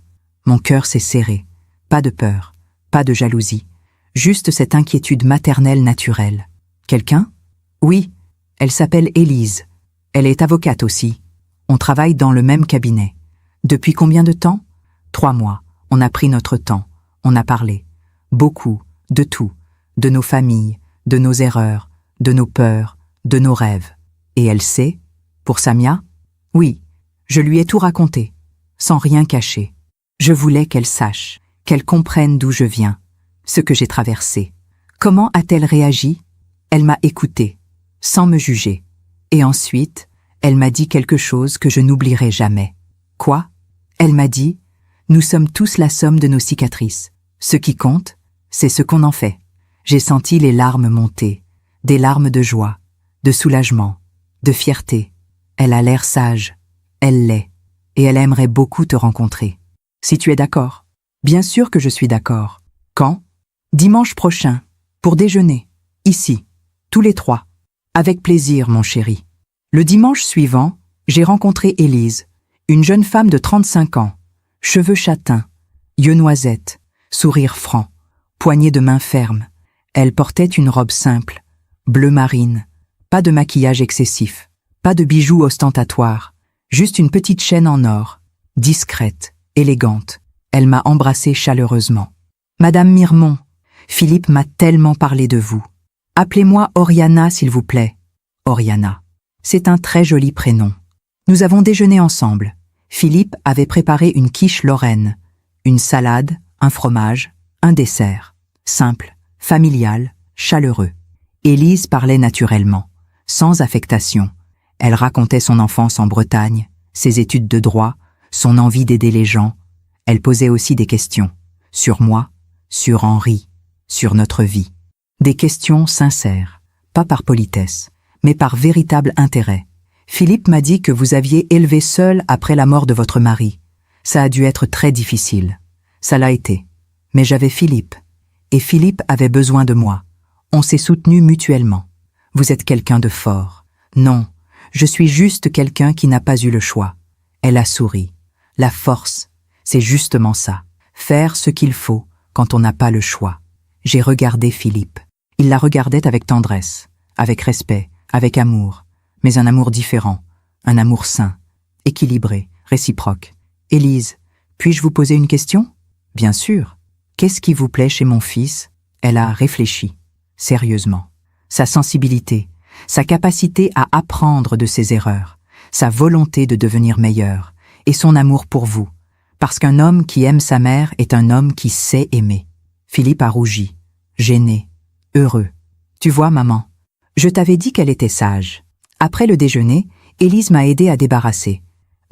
Mon cœur s'est serré. Pas de peur, pas de jalousie, juste cette inquiétude maternelle naturelle. »« Quelqu'un ?»« Oui, elle s'appelle Élise. Elle est avocate aussi. On travaille dans le même cabinet. Depuis combien de temps ? 3 mois. On a pris notre temps. On a parlé. Beaucoup, de tout. De nos familles, de nos erreurs, de nos peurs, de nos rêves. Et elle sait ? Pour Samia ? Oui, je lui ai tout raconté, sans rien cacher. Je voulais qu'elle sache, qu'elle comprenne d'où je viens, ce que j'ai traversé. Comment a-t-elle réagi ? Elle m'a écouté, sans me juger. Et ensuite, elle m'a dit quelque chose que je n'oublierai jamais. Quoi ? Elle m'a dit, « Nous sommes tous la somme de nos cicatrices. Ce qui compte, c'est ce qu'on en fait. » J'ai senti les larmes monter, des larmes de joie, de soulagement, de fierté. Elle a l'air sage, elle l'est, et elle aimerait beaucoup te rencontrer. Si tu es d'accord. Bien sûr que je suis d'accord. Quand ? Dimanche prochain, pour déjeuner, ici, tous les 3. Avec plaisir, mon chéri. Le dimanche suivant, j'ai rencontré Élise, une jeune femme de 35 ans, cheveux châtains, yeux noisettes, sourire franc, poignée de main ferme. Elle portait une robe simple, bleu marine, pas de maquillage excessif, pas de bijoux ostentatoires, juste une petite chaîne en or, discrète, élégante. Elle m'a embrassée chaleureusement. « Madame Mirmont, Philippe m'a tellement parlé de vous. Appelez-moi Oriana, s'il vous plaît. » Oriana. C'est un très joli prénom. Nous avons déjeuné ensemble. Philippe avait préparé une quiche lorraine, une salade, un fromage, un dessert. Simple, familial, chaleureux. Élise parlait naturellement, sans affectation. Elle racontait son enfance en Bretagne, ses études de droit, son envie d'aider les gens. Elle posait aussi des questions, sur moi, sur Henri, sur notre vie. Des questions sincères, pas par politesse, mais par véritable intérêt. Philippe m'a dit que vous aviez élevé seul après la mort de votre mari. Ça a dû être très difficile. Ça l'a été. Mais j'avais Philippe. Et Philippe avait besoin de moi. On s'est soutenus mutuellement. Vous êtes quelqu'un de fort. Non, je suis juste quelqu'un qui n'a pas eu le choix. Elle a souri. La force, c'est justement ça. Faire ce qu'il faut quand on n'a pas le choix. J'ai regardé Philippe. Il la regardait avec tendresse, avec respect, avec amour. Mais un amour différent, un amour sain, équilibré, réciproque. « Élise, puis-je vous poser une question ?»« Bien sûr. Qu'est-ce qui vous plaît chez mon fils ?» Elle a réfléchi, sérieusement. Sa sensibilité, sa capacité à apprendre de ses erreurs, sa volonté de devenir meilleur, et son amour pour vous. Parce qu'un homme qui aime sa mère est un homme qui sait aimer. Philippe a rougi, gêné, heureux. « Tu vois, maman, je t'avais dit qu'elle était sage. » Après le déjeuner, Élise m'a aidé à débarrasser.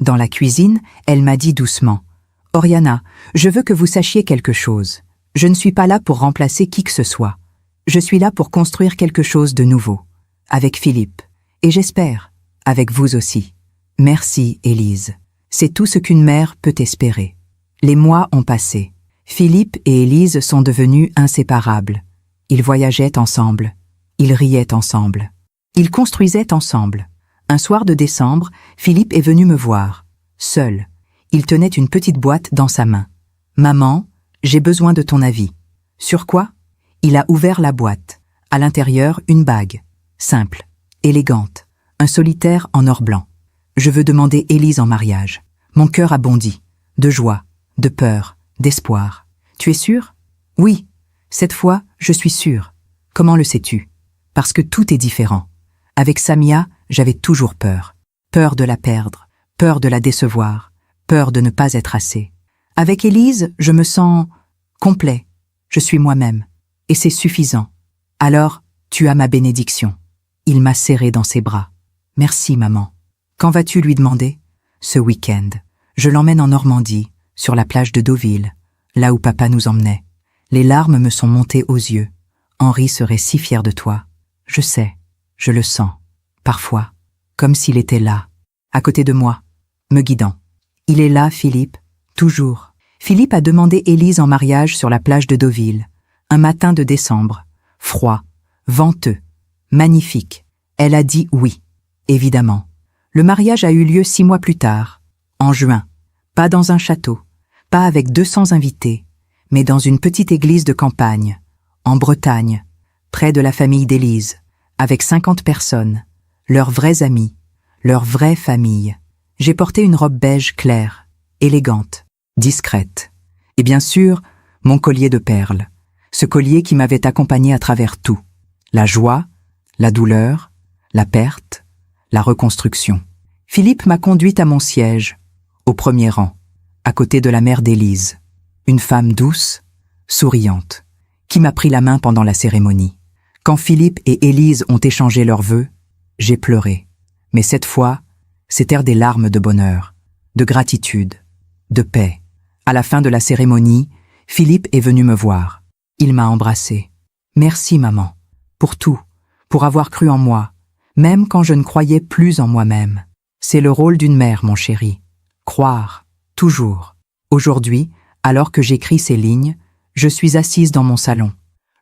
Dans la cuisine, elle m'a dit doucement « Oriana, je veux que vous sachiez quelque chose. Je ne suis pas là pour remplacer qui que ce soit. Je suis là pour construire quelque chose de nouveau. Avec Philippe. Et j'espère, avec vous aussi. Merci, Élise. C'est tout ce qu'une mère peut espérer. » Les mois ont passé. Philippe et Élise sont devenus inséparables. Ils voyageaient ensemble. Ils riaient ensemble. Ils construisaient ensemble. Un soir de décembre, Philippe est venu me voir, seul. Il tenait une petite boîte dans sa main. « Maman, j'ai besoin de ton avis. » Sur quoi? Il a ouvert la boîte. À l'intérieur, une bague. Simple, élégante, un solitaire en or blanc. Je veux demander Élise en mariage. Mon cœur a bondi. De joie, de peur, d'espoir. Tu es sûr? Oui. Cette fois, je suis sûre. Comment le sais-tu? Parce que tout est différent. Avec Samia, j'avais toujours peur. Peur de la perdre, peur de la décevoir, peur de ne pas être assez. Avec Élise, je me sens complet. Je suis moi-même. Et c'est suffisant. Alors, tu as ma bénédiction. Il m'a serré dans ses bras. Merci, maman. Quand vas-tu lui demander? Ce week-end. Je l'emmène en Normandie, sur la plage de Deauville, là où papa nous emmenait. Les larmes me sont montées aux yeux. Henri serait si fier de toi. Je sais, je le sens. Parfois, comme s'il était là, à côté de moi, me guidant. Il est là, Philippe, toujours. Philippe a demandé Élise en mariage sur la plage de Deauville, un matin de décembre, froid, venteux, magnifique. Elle a dit oui, évidemment. Le mariage a eu lieu 6 mois plus tard, en juin, pas dans un château, pas avec 200 invités, mais dans une petite église de campagne, en Bretagne, près de la famille d'Élise, avec 50 personnes, leurs vrais amis, leur vraie famille. J'ai porté une robe beige claire, élégante, discrète. Et bien sûr, mon collier de perles, ce collier qui m'avait accompagné à travers tout. La joie, la douleur, la perte, la reconstruction. Philippe m'a conduite à mon siège, au premier rang, à côté de la mère d'Élise, une femme douce, souriante, qui m'a pris la main pendant la cérémonie. Quand Philippe et Élise ont échangé leurs vœux, j'ai pleuré. Mais cette fois, c'étaient des larmes de bonheur, de gratitude, de paix. À la fin de la cérémonie, Philippe est venu me voir. Il m'a embrassé. Merci, maman, pour tout, pour avoir cru en moi, même quand je ne croyais plus en moi-même. C'est le rôle d'une mère, mon chéri. Croire, toujours. Aujourd'hui, alors que j'écris ces lignes, je suis assise dans mon salon.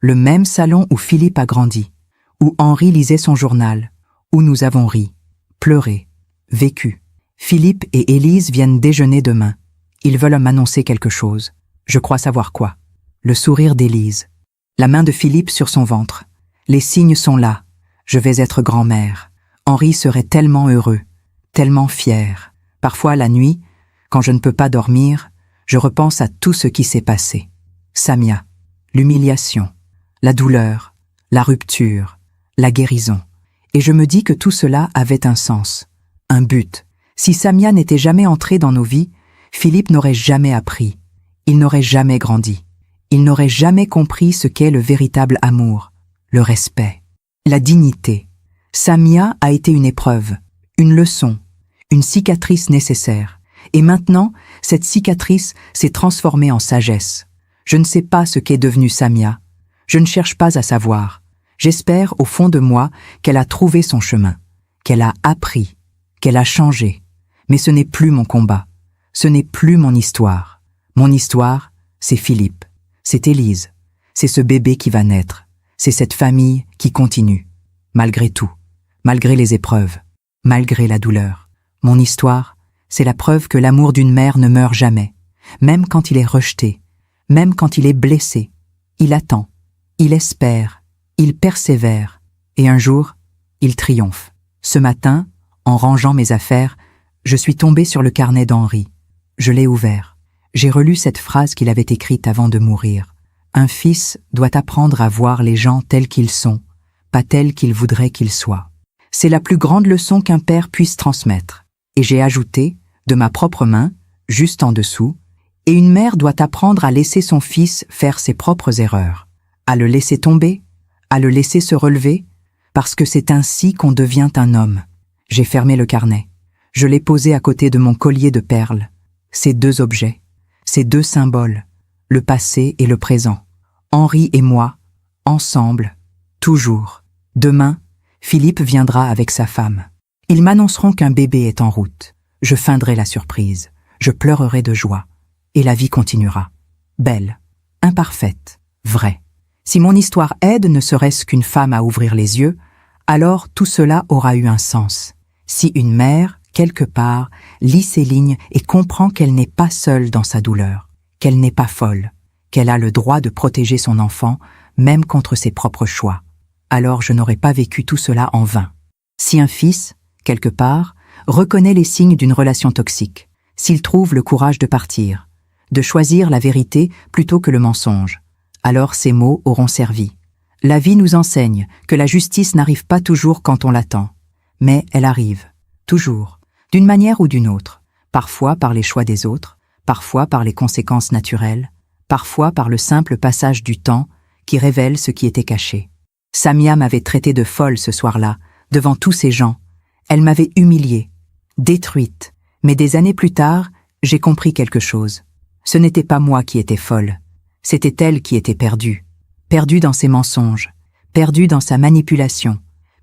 Le même salon où Philippe a grandi, où Henri lisait son journal, où nous avons ri, pleuré, vécu. Philippe et Élise viennent déjeuner demain. Ils veulent m'annoncer quelque chose. Je crois savoir quoi. Le sourire d'Élise. La main de Philippe sur son ventre. Les signes sont là. Je vais être grand-mère. Henri serait tellement heureux, tellement fier. Parfois, la nuit, quand je ne peux pas dormir, je repense à tout ce qui s'est passé. Samia, l'humiliation, la douleur, la rupture, la guérison. Et je me dis que tout cela avait un sens, un but. Si Samia n'était jamais entrée dans nos vies, Philippe n'aurait jamais appris, il n'aurait jamais grandi, il n'aurait jamais compris ce qu'est le véritable amour, le respect, la dignité. Samia a été une épreuve, une leçon, une cicatrice nécessaire. Et maintenant, cette cicatrice s'est transformée en sagesse. Je ne sais pas ce qu'est devenue Samia. Je ne cherche pas à savoir. J'espère au fond de moi qu'elle a trouvé son chemin, qu'elle a appris, qu'elle a changé. Mais ce n'est plus mon combat. Ce n'est plus mon histoire. Mon histoire, c'est Philippe. C'est Élise. C'est ce bébé qui va naître. C'est cette famille qui continue. Malgré tout. Malgré les épreuves. Malgré la douleur. Mon histoire, c'est la preuve que l'amour d'une mère ne meurt jamais. Même quand il est rejeté. Même quand il est blessé. Il attend. Il espère. Il persévère. Et un jour, il triomphe. Ce matin, en rangeant mes affaires, je suis tombée sur le carnet d'Henri. Je l'ai ouvert. J'ai relu cette phrase qu'il avait écrite avant de mourir. Un fils doit apprendre à voir les gens tels qu'ils sont, pas tels qu'il voudrait qu'ils soient. C'est la plus grande leçon qu'un père puisse transmettre. Et j'ai ajouté, de ma propre main, juste en dessous, et une mère doit apprendre à laisser son fils faire ses propres erreurs, à le laisser tomber, à le laisser se relever, parce que c'est ainsi qu'on devient un homme. J'ai fermé le carnet. Je l'ai posé à côté de mon collier de perles. Ces deux objets, ces deux symboles, le passé et le présent. Henri et moi, ensemble, toujours. Demain, Philippe viendra avec sa femme. Ils m'annonceront qu'un bébé est en route. Je feindrai la surprise. Je pleurerai de joie. Et la vie continuera. Belle, imparfaite, vraie. Si mon histoire aide ne serait-ce qu'une femme à ouvrir les yeux, alors tout cela aura eu un sens. Si une mère, quelque part, lit ces lignes et comprend qu'elle n'est pas seule dans sa douleur, qu'elle n'est pas folle, qu'elle a le droit de protéger son enfant, même contre ses propres choix. Alors je n'aurais pas vécu tout cela en vain. Si un fils, quelque part, reconnaît les signes d'une relation toxique, s'il trouve le courage de partir, de choisir la vérité plutôt que le mensonge, alors ces mots auront servi. La vie nous enseigne que la justice n'arrive pas toujours quand on l'attend, mais elle arrive, toujours, d'une manière ou d'une autre, parfois par les choix des autres, parfois par les conséquences naturelles, parfois par le simple passage du temps qui révèle ce qui était caché. Samia m'avait traité de folle ce soir-là, devant tous ces gens. Elle m'avait humiliée, détruite, mais des années plus tard, j'ai compris quelque chose. Ce n'était pas moi qui étais folle, c'était elle qui était perdue. Perdue dans ses mensonges, perdue dans sa manipulation,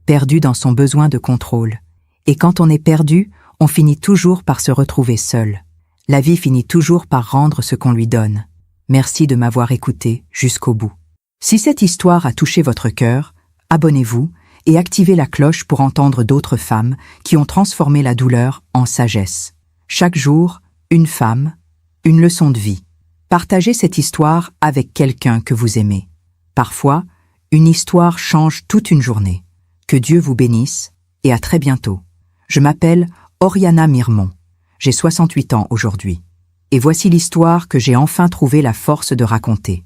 perdue dans son besoin de contrôle. Et quand on est perdu, on finit toujours par se retrouver seul. La vie finit toujours par rendre ce qu'on lui donne. Merci de m'avoir écouté jusqu'au bout. Si cette histoire a touché votre cœur, abonnez-vous et activez la cloche pour entendre d'autres femmes qui ont transformé la douleur en sagesse. Chaque jour, une femme, une leçon de vie. Partagez cette histoire avec quelqu'un que vous aimez. Parfois, une histoire change toute une journée. Que Dieu vous bénisse et à très bientôt. Je m'appelle Oriana Mirmont. J'ai 68 ans aujourd'hui. Et voici l'histoire que j'ai enfin trouvé la force de raconter.